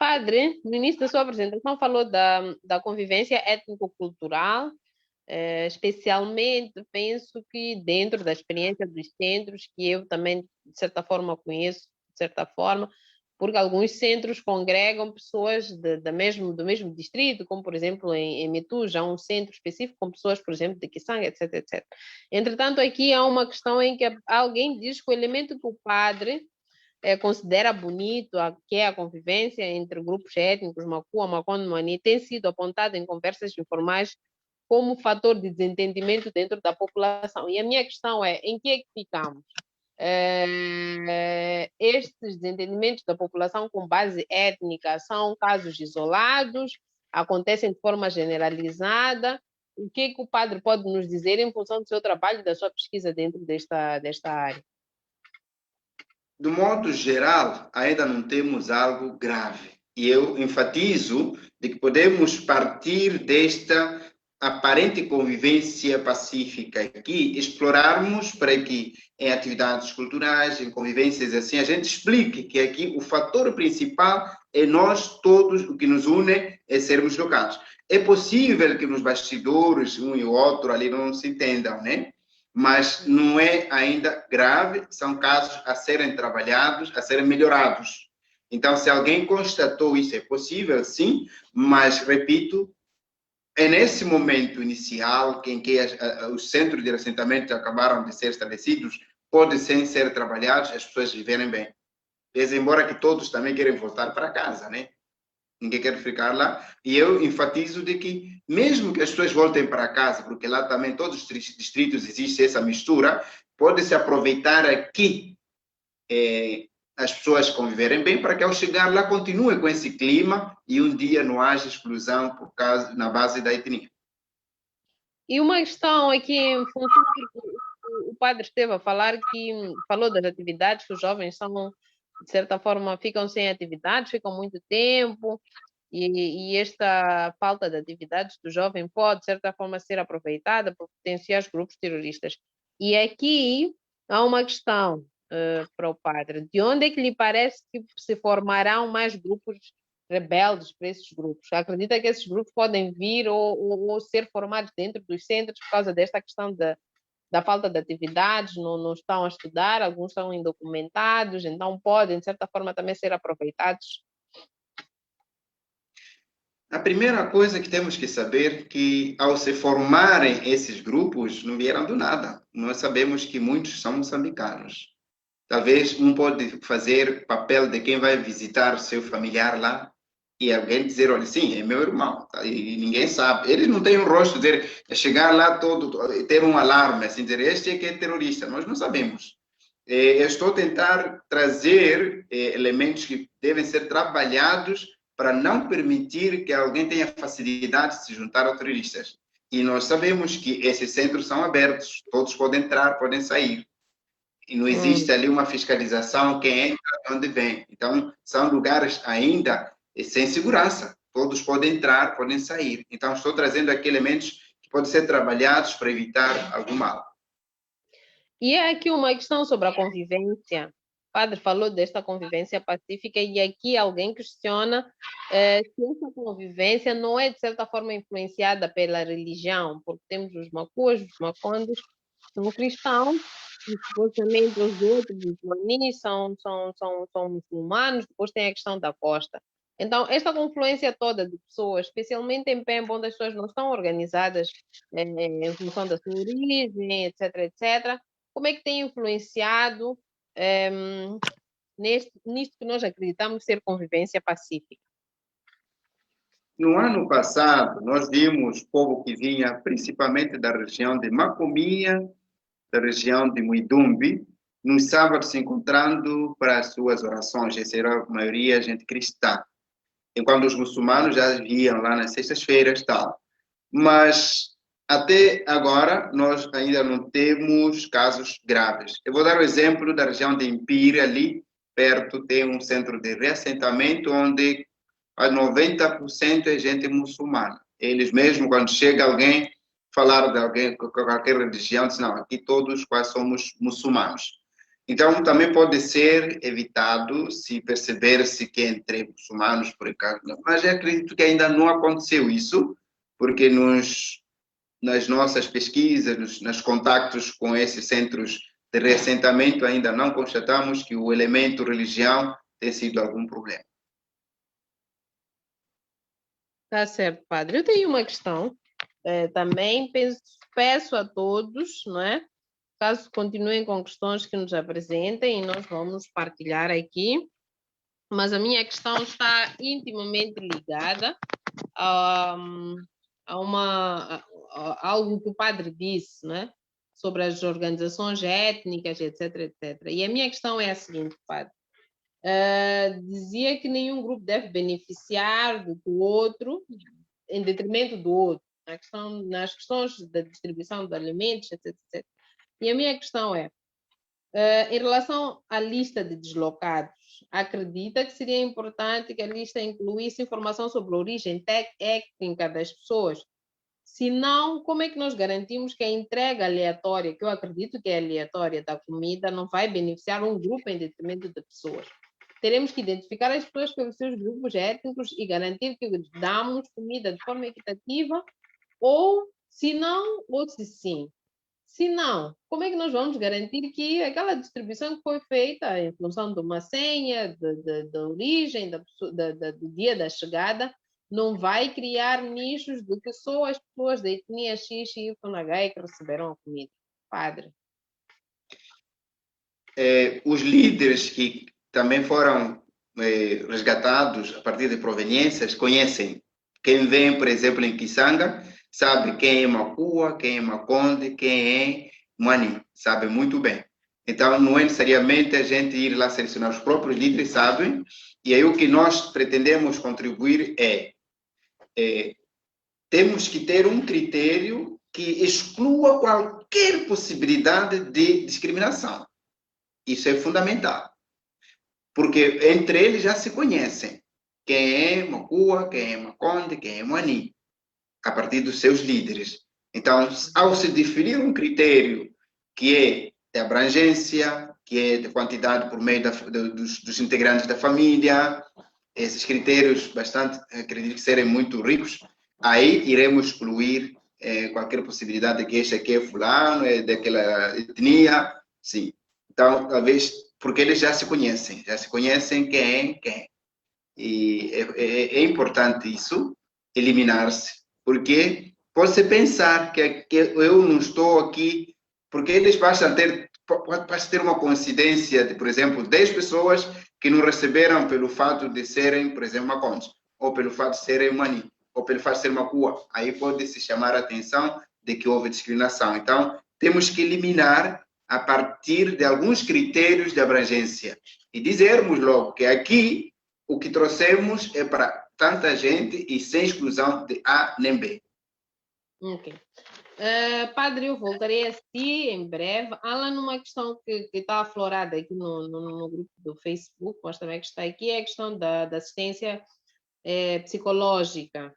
padre, no início da sua apresentação, falou da convivência étnico-cultural, especialmente, penso que dentro da experiência dos centros, que eu também, de certa forma, conheço, de certa forma, porque alguns centros congregam pessoas do mesmo distrito, como, por exemplo, em Metuja, há um centro específico com pessoas, por exemplo, de Kisanga, etc, etc. Entretanto, aqui há uma questão em que alguém diz que o elemento que o padre considera bonito, que é a convivência entre grupos étnicos, Makua, Makonde, Mani, tem sido apontado em conversas informais como fator de desentendimento dentro da população. E a minha questão é, em que é que ficamos? Estes desentendimentos da população com base étnica são casos isolados, acontecem de forma generalizada. O que é que o padre pode nos dizer em função do seu trabalho e da sua pesquisa dentro desta área? Do modo geral, ainda não temos algo grave. E eu enfatizo de que podemos partir desta aparente convivência pacífica aqui, explorarmos para que em atividades culturais, em convivências assim, a gente explique que aqui o fator principal é nós todos, o que nos une é sermos locais. É possível que nos bastidores um e o outro ali não se entendam, né? Mas não é ainda grave, são casos a serem trabalhados, a serem melhorados. Então, se alguém constatou isso, é possível, sim, mas, repito, é nesse momento inicial em que os centros de assentamento acabaram de ser estabelecidos, podem ser trabalhados, as pessoas viverem bem. Embora que todos também querem voltar para casa, né? Ninguém quer ficar lá. E eu enfatizo de que, mesmo que as pessoas voltem para casa, porque lá também todos os distritos existe essa mistura, pode-se aproveitar aqui as pessoas conviverem bem para que ao chegar lá continue com esse clima e um dia não haja exclusão na base da etnia. E uma questão aqui, em função do que o padre esteve a falar, que falou das atividades, que os jovens são, de certa forma, ficam sem atividades, ficam muito tempo, e esta falta de atividades do jovem pode, de certa forma, ser aproveitada por potenciais grupos terroristas. E aqui há uma questão para o padre. De onde é que lhe parece que se formarão mais grupos rebeldes para esses grupos? Acredita que esses grupos podem vir ou ser formados dentro dos centros por causa desta questão da falta de atividades, não estão a estudar, alguns estão indocumentados, então podem, de certa forma, também ser aproveitados? A primeira coisa que temos que saber é que, ao se formarem esses grupos, não vieram do nada. Nós sabemos que muitos são moçambicanos. Talvez um pode fazer papel de quem vai visitar seu familiar lá e alguém dizer, olha, sim, é meu irmão. E ninguém sabe. Eles não têm um rosto de chegar lá todo, ter um alarme, assim, dizer, este é que é terrorista. Nós não sabemos. Eu estou a tentar trazer elementos que devem ser trabalhados para não permitir que alguém tenha facilidade de se juntar a terroristas. E nós sabemos que esses centros são abertos, todos podem entrar, podem sair. E não existe ali uma fiscalização quem entra e onde vem. Então, são lugares ainda sem segurança. Todos podem entrar, podem sair. Então, estou trazendo aqui elementos que podem ser trabalhados para evitar algum mal. E é aqui uma questão sobre a convivência. O padre falou desta convivência pacífica e aqui alguém questiona se essa convivência não é, de certa forma, influenciada pela religião, porque temos os macuas, os macondes, são cristãos, e supostamente os outros, os manis, são muçulmanos, depois tem a questão da costa. Então, esta confluência toda de pessoas, especialmente em Pemba, onde as pessoas não estão organizadas em função da sua origem, etc., etc., como é que tem influenciado nisto que nós acreditamos ser convivência pacífica? No ano passado, nós vimos povo que vinha principalmente da região de Macomia, da região de Muidumbi, nos sábados se encontrando para as suas orações. Essa era a maioria gente cristã. Enquanto os muçulmanos já iam lá nas sextas-feiras e tal. Mas até agora nós ainda não temos casos graves. Eu vou dar o exemplo da região de Impira, ali perto tem um centro de reassentamento onde 90% é gente muçulmana. Eles mesmo, quando chega alguém, falar de alguém com qualquer religião, dizem, não, aqui todos quase somos muçulmanos. Então, também pode ser evitado se perceber-se que entre muçulmanos, por acaso, mas eu acredito que ainda não aconteceu isso, porque nas nossas pesquisas, nos contactos com esses centros de reassentamento, ainda não constatamos que o elemento religião tem sido algum problema. Tá certo, padre. Eu tenho uma questão. Também peço a todos, não é? Caso continuem com questões que nos apresentem, e nós vamos partilhar aqui. Mas a minha questão está intimamente ligada a algo que o padre disse, né? Sobre as organizações étnicas, etc, etc. E a minha questão é a seguinte, padre. Dizia que nenhum grupo deve beneficiar do outro em detrimento do outro, nas questões da distribuição de alimentos, etc, etc. E a minha questão é, em relação à lista de deslocados, acredita que seria importante que a lista incluísse informação sobre a origem étnica das pessoas? Se não, como é que nós garantimos que a entrega aleatória, que eu acredito que é aleatória, da comida, não vai beneficiar um grupo em detrimento de pessoas? Teremos que identificar as pessoas pelos seus grupos étnicos e garantir que damos comida de forma equitativa, ou se não, ou se sim. Se não, como é que nós vamos garantir que aquela distribuição que foi feita em função de uma senha, da origem, do dia da chegada, não vai criar nichos de que só as pessoas da etnia X e YH que receberam a comida? Padre. Os líderes que também foram resgatados a partir de proveniências conhecem. Quem vem, por exemplo, em Kisanga, sabe quem é Makua, quem é Makonde, quem é Mani, sabe muito bem. Então, não é necessariamente a gente ir lá selecionar, os próprios líderes sabem, e aí o que nós pretendemos contribuir temos que ter um critério que exclua qualquer possibilidade de discriminação. Isso é fundamental, porque entre eles já se conhecem quem é Makua, quem é Makonde, quem é Mani, a partir dos seus líderes. Então, ao se definir um critério que é de abrangência, que é de quantidade por meio dos integrantes da família, esses critérios bastante, acredito que serem muito ricos, aí iremos excluir qualquer possibilidade de que este aqui é fulano, é daquela etnia, sim. Então, talvez, porque eles já se conhecem quem é quem. E é importante isso, eliminar-se, porque pode-se pensar que eu não estou aqui, porque eles passam a ter uma coincidência de, por exemplo, 10 pessoas que não receberam pelo fato de serem, por exemplo, Macondes, ou pelo fato de serem Mani, ou pelo fato de ser Makua. Aí pode-se chamar a atenção de que houve discriminação. Então, temos que eliminar a partir de alguns critérios de abrangência e dizermos logo que aqui o que trouxemos é para tanta gente e sem exclusão de A nem B. Ok. Padre, eu voltarei a si em breve. Alan, uma questão que está aflorada aqui no grupo do Facebook, mas também que está aqui, é a questão da assistência psicológica.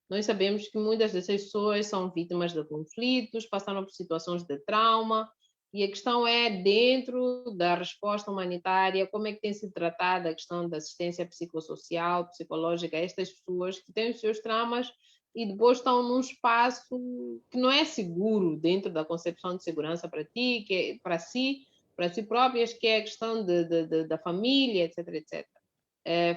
Nós sabemos que muitas dessas pessoas são vítimas de conflitos, passaram por situações de trauma, e a questão é, dentro da resposta humanitária, como é que tem sido tratada a questão da assistência psicossocial, psicológica a estas pessoas que têm os seus traumas e depois estão num espaço que não é seguro dentro da concepção de segurança para ti, que é para si próprias, que é a questão da família, etc, etc.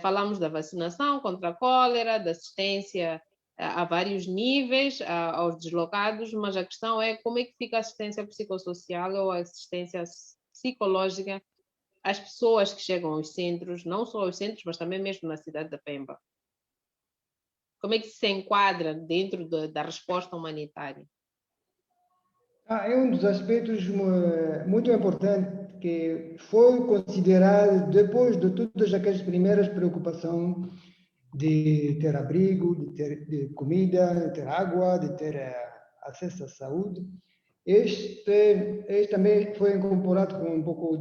Falamos da vacinação contra a cólera, da assistência a vários níveis aos deslocados, mas a questão é como é que fica a assistência psicossocial ou a assistência psicológica às pessoas que chegam aos centros, não só aos centros, mas também mesmo na cidade da Pemba. Como é que se enquadra dentro da resposta humanitária? É um dos aspectos muito importantes que foi considerado depois de todas aquelas primeiras preocupações de ter abrigo, de ter comida, de ter água, de ter acesso à saúde. Este também foi incorporado com um pouco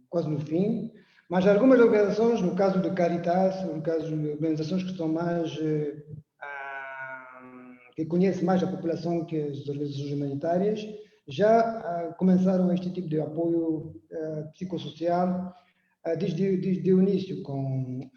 quase no fim, mas algumas organizações, no caso de Caritas, no caso de organizações que são mais que conhecem mais a população que as organizações humanitárias, já começaram este tipo de apoio psicossocial desde o início, com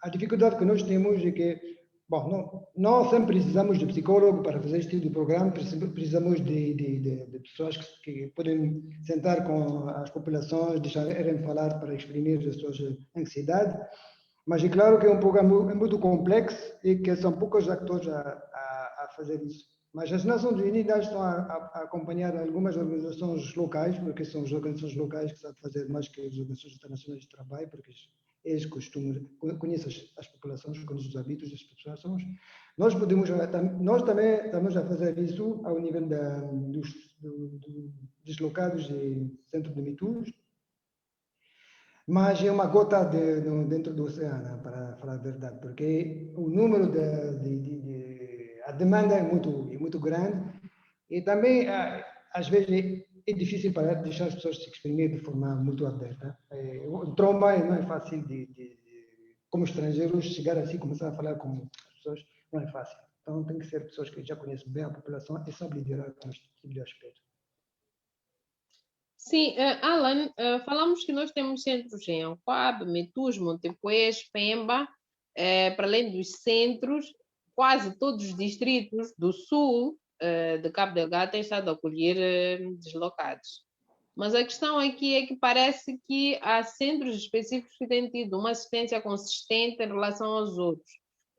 a dificuldade que nós temos é que, bom, não sempre precisamos de psicólogo para fazer este tipo de programa, precisamos de pessoas que podem sentar com as populações, deixarem falar para exprimir as suas ansiedades, mas é claro que é um programa muito complexo e que são poucos atores a fazer isso. Mas as Nações Unidas estão a acompanhar algumas organizações locais, porque são as organizações locais que sabem fazer mais que as organizações internacionais de trabalho, porque eles conhecem as populações, conhecem os hábitos das populações. Nós também estamos a fazer isso ao nível dos deslocados de centro de Mitus, mas é uma gota dentro do oceano, para falar a verdade, porque o número a demanda é muito grande e também, às vezes, é difícil para deixar as pessoas se exprimir de forma muito aberta. O trauma não é fácil como estrangeiros, chegar assim, começar a falar com as pessoas, não é fácil. Então, tem que ser pessoas que já conhecem bem a população e sabem liderar com este tipo de aspecto. Sim, Alan, falamos que nós temos centros em Ancoab, Metus, Montepuez, Pemba, para além dos centros, quase todos os distritos do sul de Cabo Delgado têm estado a acolher deslocados. Mas a questão aqui é que parece que há centros específicos que têm tido uma assistência consistente em relação aos outros.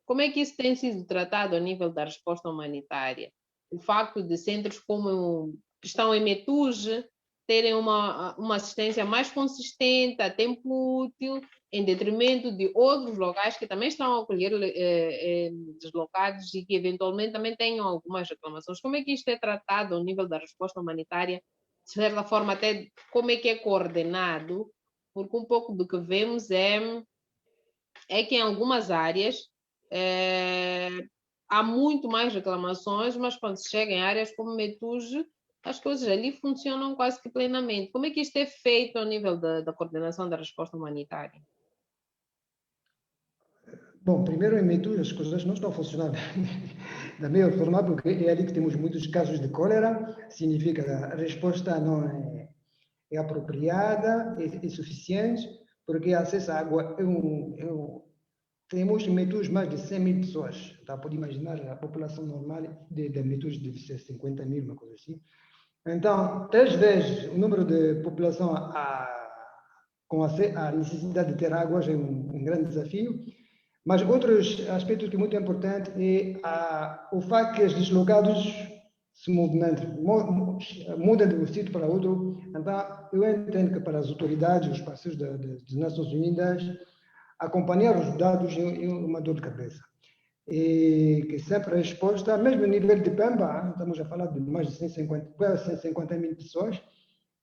Como é que isso tem sido tratado a nível da resposta humanitária? O facto de centros como que estão em Metus terem uma assistência mais consistente, a tempo útil, em detrimento de outros locais que também estão a acolher deslocados e que eventualmente também tenham algumas reclamações. Como é que isto é tratado ao nível da resposta humanitária? De certa forma, até como é que é coordenado? Porque um pouco do que vemos é que em algumas áreas há muito mais reclamações, mas quando se chega em áreas como Metuge, as coisas ali funcionam quase que plenamente. Como é que isto é feito ao nível da coordenação da resposta humanitária? Bom, primeiro em Metu as coisas não estão funcionando da melhor forma, porque é ali que temos muitos casos de cólera, significa que a resposta não é apropriada, é suficiente, porque acesso à água temos em Metus mais de 100 mil pessoas, tá? Pode imaginar, a população normal de Metus deve ser 50 mil, uma coisa assim. Então, 3 vezes o número de população com a necessidade de ter água já é um grande desafio. Mas outros aspectos que é muito importante é o facto que os deslocados se movimentam, mudam de um sítio para outro. Então, eu entendo que para as autoridades, os parceiros das Nações Unidas, acompanhar os dados é uma dor de cabeça. E que sempre a resposta, mesmo no nível de Pemba, estamos a falar de mais de 150 mil pessoas,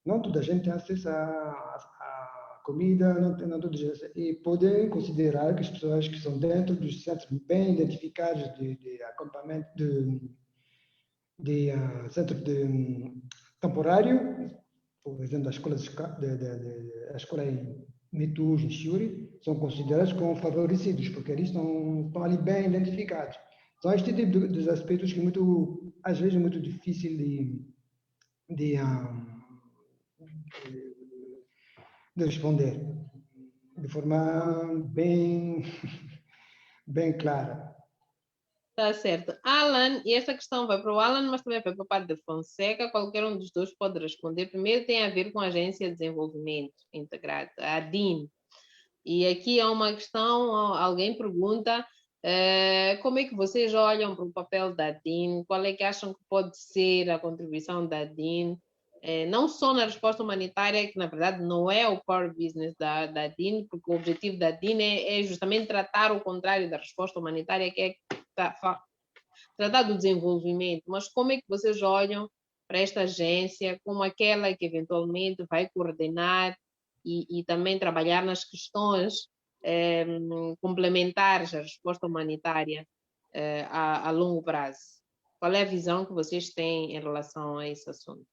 não toda a gente tem acesso a comida, não toda a gente, e podem considerar que as pessoas que estão dentro dos centros bem identificados de acampamento, centro temporário, por exemplo, a escola em Metus, em Xuri, são considerados como favorecidos, porque eles estão ali bem identificados. Então, este tipo de aspectos que às vezes é muito difícil de responder de forma bem clara. Tá certo. Alan, e esta questão vai para o Alan, mas também vai para o Padre Fonseca. Qualquer um dos dois pode responder. Primeiro tem a ver com a Agência de Desenvolvimento Integrado, a ADIN. E aqui há uma questão, alguém pergunta como é que vocês olham para o papel da ADIN? Qual é que acham que pode ser a contribuição da ADIN? Não só na resposta humanitária, que na verdade não é o core business da ADIN, porque o objetivo da ADIN é justamente tratar o contrário da resposta humanitária, que é tratar do desenvolvimento. Mas como é que vocês olham para esta agência como aquela que eventualmente vai coordenar e também trabalhar nas questões complementares à resposta humanitária a longo prazo? Qual é a visão que vocês têm em relação a esse assunto?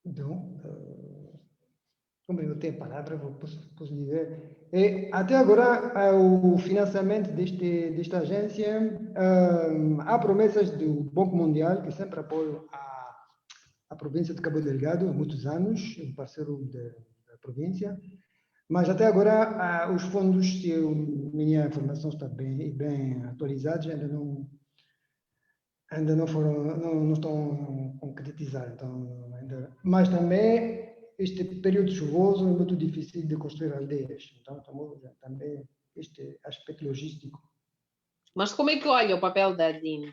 Então, como eu tenho a palavra, posso dizer, até agora o financiamento desta agência, há promessas do Banco Mundial, que sempre apoia a província de Cabo Delgado há muitos anos, um parceiro da província, mas até agora os fundos, se minha informação está bem atualizada, ainda não foram, não estão concretizados. Então, mas também este período chuvoso é muito difícil de construir aldeias. Então, também este aspecto logístico. Mas como é que olha o papel da DIN?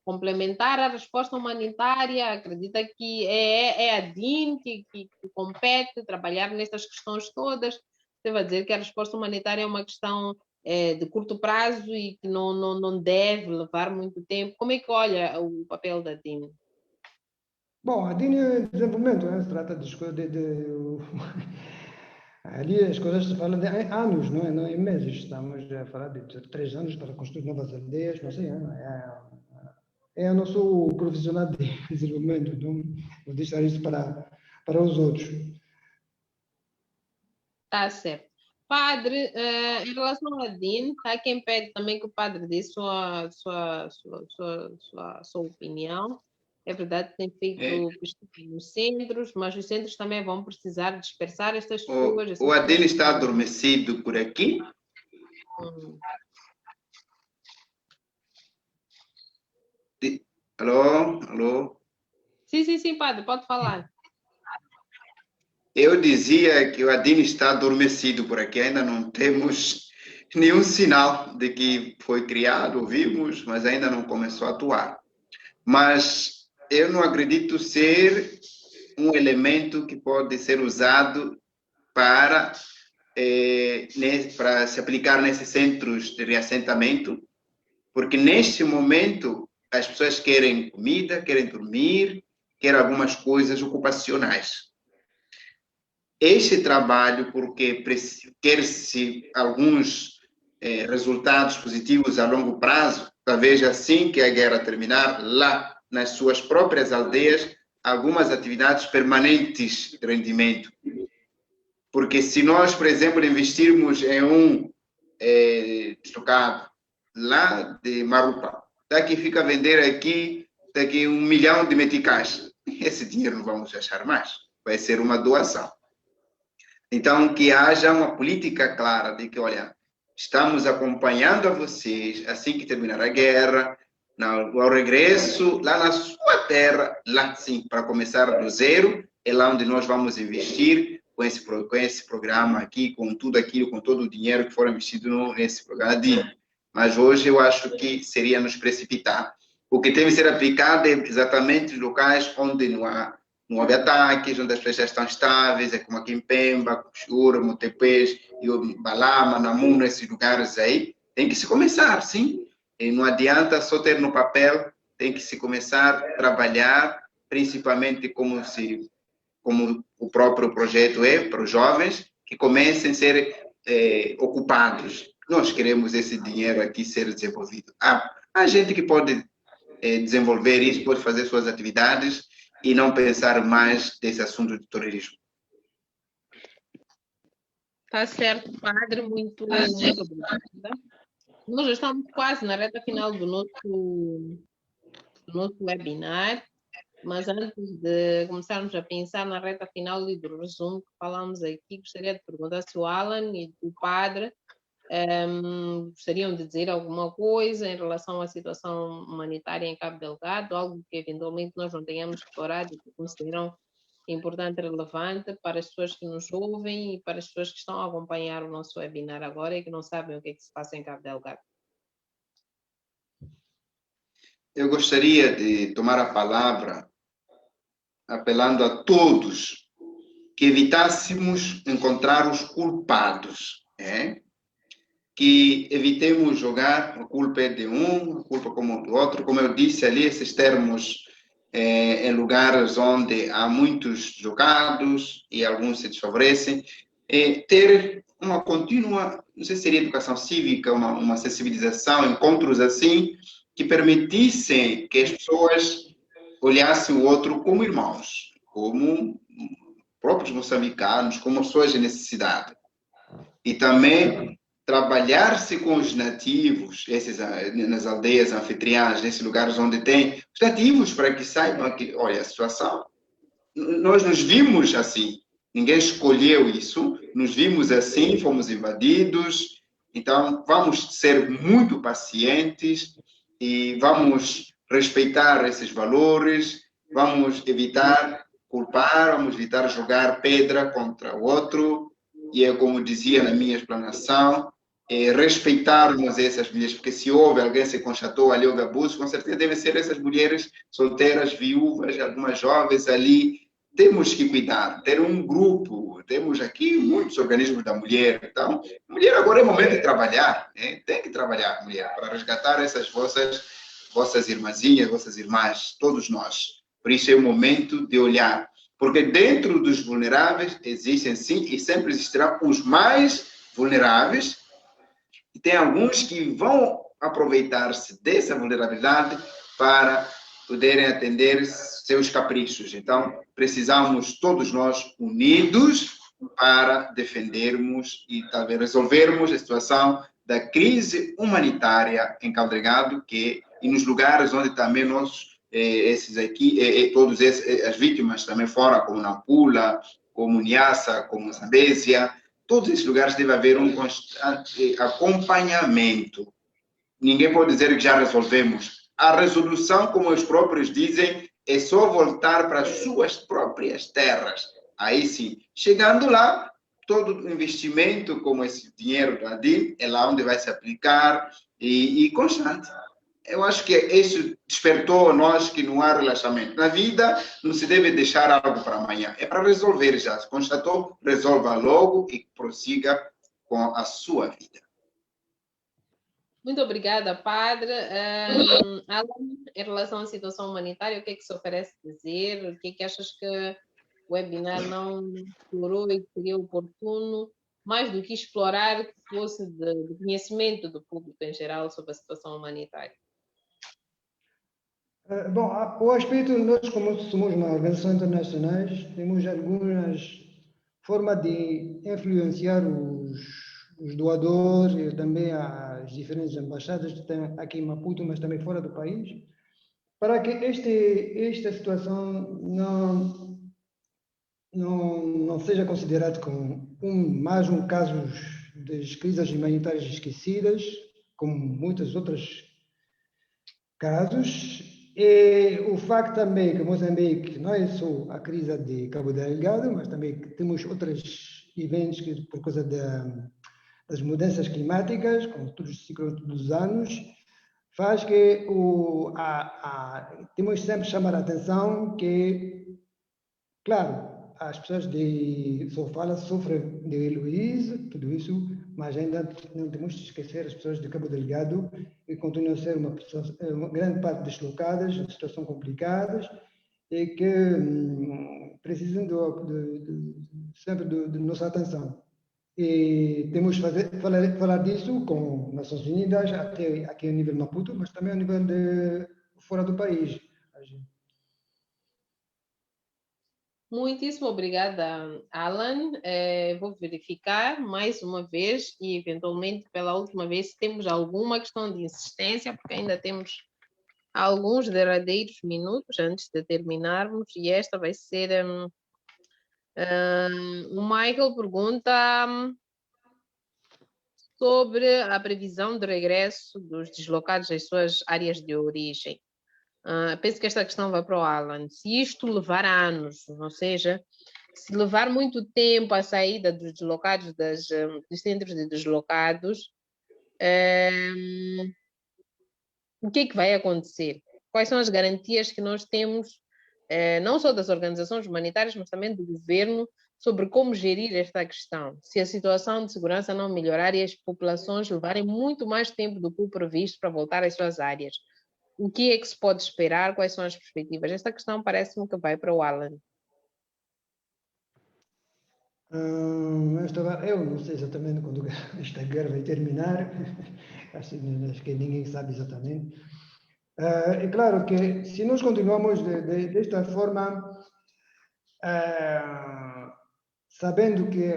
Complementar a resposta humanitária? Acredita que é a DIN que compete trabalhar nessas questões todas? Você vai dizer que a resposta humanitária é uma questão de curto prazo e que não deve levar muito tempo. Como é que olha o papel da DIN? Bom, a DIN é desenvolvimento, né? Se trata de ali as coisas se falam de anos, não é em meses. Estamos a falar de 3 anos para construir novas aldeias, não sei. Eu não sou profissional de desenvolvimento, então vou deixar isso para os outros. Tá certo. Padre, em relação à DIN, há quem pede também que o padre dê sua opinião. É verdade que tem feito pesquisa nos centros, mas os centros também vão precisar dispersar estas pessoas. O Adine está adormecido por aqui? Alô? Sim, padre, pode falar. Eu dizia que o Adine está adormecido por aqui, ainda não temos nenhum sinal de que foi criado, ouvimos, mas ainda não começou a atuar. Mas eu não acredito ser um elemento que pode ser usado para se aplicar nesses centros de reassentamento, porque neste momento as pessoas querem comida, querem dormir, querem algumas coisas ocupacionais. Este trabalho, porque quer-se alguns resultados positivos a longo prazo, talvez assim que a guerra terminar, lá nas suas próprias aldeias, algumas atividades permanentes de rendimento. Porque se nós, por exemplo, investirmos em um estocado lá de Marupa, daqui fica a vender aqui 1 milhão de meticais, esse dinheiro não vamos achar mais, vai ser uma doação. Então, que haja uma política clara de que, olha, estamos acompanhando a vocês assim que terminar a guerra, ao regresso, lá na sua terra, lá sim, para começar do zero, é lá onde nós vamos investir com esse programa aqui, com tudo aquilo, com todo o dinheiro que for investido nesse programa. Mas hoje eu acho que seria nos precipitar. O que deve ser aplicado é exatamente os locais onde não houve ataques, onde as pessoas estão estáveis, é como aqui em Pemba, Cuxura, Motepés, Balama, Namuno, esses lugares aí, tem que se começar, sim. E não adianta só ter no papel, tem que se começar a trabalhar, principalmente como o próprio projeto é, para os jovens, que comecem a ser ocupados. Nós queremos esse dinheiro aqui ser desenvolvido. Há gente que pode desenvolver isso, pode fazer suas atividades, e não pensar mais desse assunto de terrorismo. Tá certo, padre, muito obrigada. Nós já estamos quase na reta final do nosso webinar, mas antes de começarmos a pensar na reta final e do resumo que falamos aqui, gostaria de perguntar se o Alan e o padre gostariam de dizer alguma coisa em relação à situação humanitária em Cabo Delgado, algo que eventualmente nós não tenhamos explorado e que consideram importante e relevante para as pessoas que nos ouvem e para as pessoas que estão a acompanhar o nosso webinar agora e que não sabem o que é que se passa em Cabo Delgado. Eu gostaria de tomar a palavra apelando a todos que evitássemos encontrar os culpados, que evitemos jogar a culpa de um, a culpa como do outro, como eu disse ali, esses termos em lugares onde há muitos jogados e alguns se desfavorecem, ter uma contínua, não sei se seria educação cívica, uma sensibilização, encontros assim, que permitissem que as pessoas olhassem o outro como irmãos, como próprios moçambicanos, como pessoas de necessidade. E também trabalhar-se com os nativos, nas aldeias anfitriãs, nesses lugares onde tem os nativos, para que saibam que, olha, a situação, nós nos vimos assim, ninguém escolheu isso, nos vimos assim, fomos invadidos, então vamos ser muito pacientes e vamos respeitar esses valores, vamos evitar culpar, vamos evitar jogar pedra contra o outro, e é como dizia na minha explanação, respeitarmos essas mulheres, porque se houve alguém se constatou ali houve abuso, com certeza devem ser essas mulheres solteiras, viúvas, algumas jovens ali. Temos que cuidar, ter um grupo, temos aqui muitos organismos da mulher, então, mulher agora é momento de trabalhar, né? Tem que trabalhar, mulher, para resgatar essas vossas irmãzinhas, vossas irmãs, todos nós. Por isso é o momento de olhar, porque dentro dos vulneráveis existem sim e sempre existirão os mais vulneráveis, e tem alguns que vão aproveitar-se dessa vulnerabilidade para poderem atender seus caprichos. Então, precisamos todos nós unidos para defendermos e talvez resolvermos a situação da crise humanitária em Cabo Delgado, e nos lugares onde também nós, esses aqui, todos as vítimas também fora, como Nampula, como Niassa, como Zambésia, todos esses lugares deve haver um constante acompanhamento. Ninguém pode dizer que já resolvemos. A resolução, como os próprios dizem, é só voltar para as suas próprias terras. Aí sim, chegando lá, todo o investimento, como esse dinheiro do ADIM, é lá onde vai se aplicar e constante. Eu acho que isso despertou a nós que não há relaxamento. Na vida, não se deve deixar algo para amanhã. É para resolver já. Se constatou, resolva logo e prossiga com a sua vida. Muito obrigada, Padre. Alan, em relação à situação humanitária, o que é que se oferece dizer? O que é que achas que o webinar não explorou e que seria oportuno, mais do que explorar, que fosse de conhecimento do público em geral sobre a situação humanitária? Bom, o aspecto, nós como somos uma organização internacional, temos algumas formas de influenciar os doadores e também as diferentes embaixadas que têm aqui em Maputo, mas também fora do país, para que esta situação não seja considerada como mais um caso das crises humanitárias esquecidas, como muitos outros casos. E o facto também que Moçambique não é só a crise de Cabo Delgado, mas também temos outros eventos que, por causa das mudanças climáticas, como todos os ciclos dos anos, faz que temos sempre que chamar a atenção que, claro, as pessoas de Sofala sofrem de Heloísa, tudo isso, mas ainda não temos de esquecer as pessoas de Cabo Delgado, que continuam a ser uma grande parte deslocadas, em situações complicadas, e que precisam sempre de nossa atenção. E temos que falar disso com Nações Unidas, até aqui a nível Maputo, mas também a nível de fora do país. Muitíssimo obrigada, Alan. Vou verificar mais uma vez e, eventualmente, pela última vez, se temos alguma questão de insistência, porque ainda temos alguns derradeiros minutos antes de terminarmos, e esta vai ser... o Michael pergunta sobre a previsão de regresso dos deslocados às suas áreas de origem. Penso que esta questão vai para o Alan. Se isto levar anos, ou seja, se levar muito tempo a saída dos deslocados dos centros de deslocados, o que é que vai acontecer? Quais são as garantias que nós temos, não só das organizações humanitárias, mas também do governo, sobre como gerir esta questão? Se a situação de segurança não melhorar e as populações levarem muito mais tempo do que o previsto para voltar às suas áreas, o que é que se pode esperar? Quais são as perspectivas? Esta questão parece-me que vai para o Alan. Eu não sei exatamente quando esta guerra vai terminar, acho que ninguém sabe exatamente. É claro que se nós continuamos desta forma, sabendo que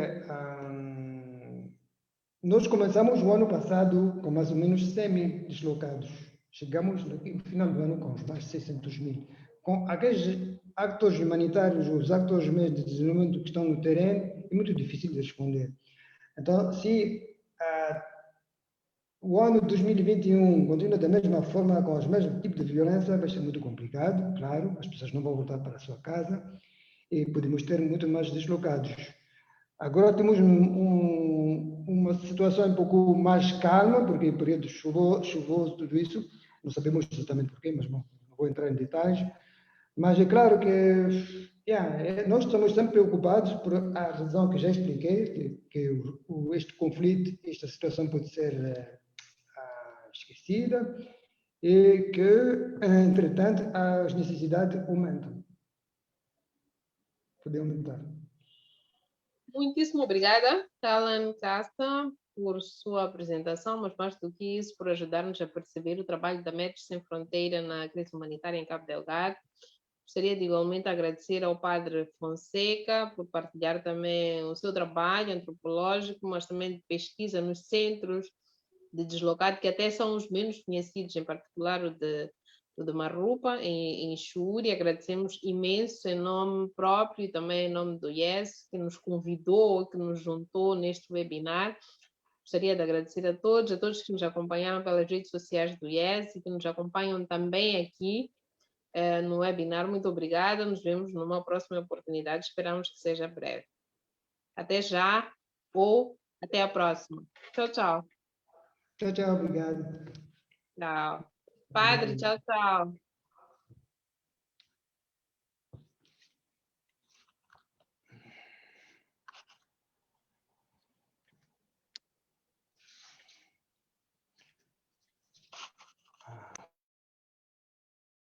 nós começamos o ano passado com mais ou menos 100 mil deslocados. Chegamos no final do ano com mais de 600 mil. Com aqueles atores humanitários, os atores mesmo de desenvolvimento que estão no terreno, é muito difícil de responder. Então, se o ano de 2021 continua da mesma forma, com os mesmos tipos de violência, vai ser muito complicado, claro, as pessoas não vão voltar para a sua casa e podemos ter muito mais deslocados. Agora temos uma situação um pouco mais calma, porque o período chuvoso, tudo isso, não sabemos exatamente porquê, mas não vou entrar em detalhes. Mas é claro que nós estamos sempre preocupados por a razão que já expliquei, que este conflito, esta situação pode ser esquecida e que, entretanto, as necessidades aumentam. Podem aumentar. Muitíssimo obrigada, Alan Casta, por sua apresentação, mas mais do que isso, por ajudar-nos a perceber o trabalho da Médicos Sem Fronteira na crise humanitária em Cabo Delgado. Gostaria de igualmente agradecer ao Padre Fonseca por partilhar também o seu trabalho antropológico, mas também de pesquisa nos centros de deslocado, que até são os menos conhecidos, em particular o de Marrupa, em Xuri. Agradecemos imenso em nome próprio e também em nome do IES, que nos convidou, que nos juntou neste webinar. Gostaria de agradecer a todos que nos acompanharam pelas redes sociais do IES e que nos acompanham também aqui no webinar. Muito obrigada, nos vemos numa próxima oportunidade, esperamos que seja breve. Até já ou até a próxima. Tchau, tchau. Tchau, tchau, obrigado. Tchau. Padre, tchau, tchau.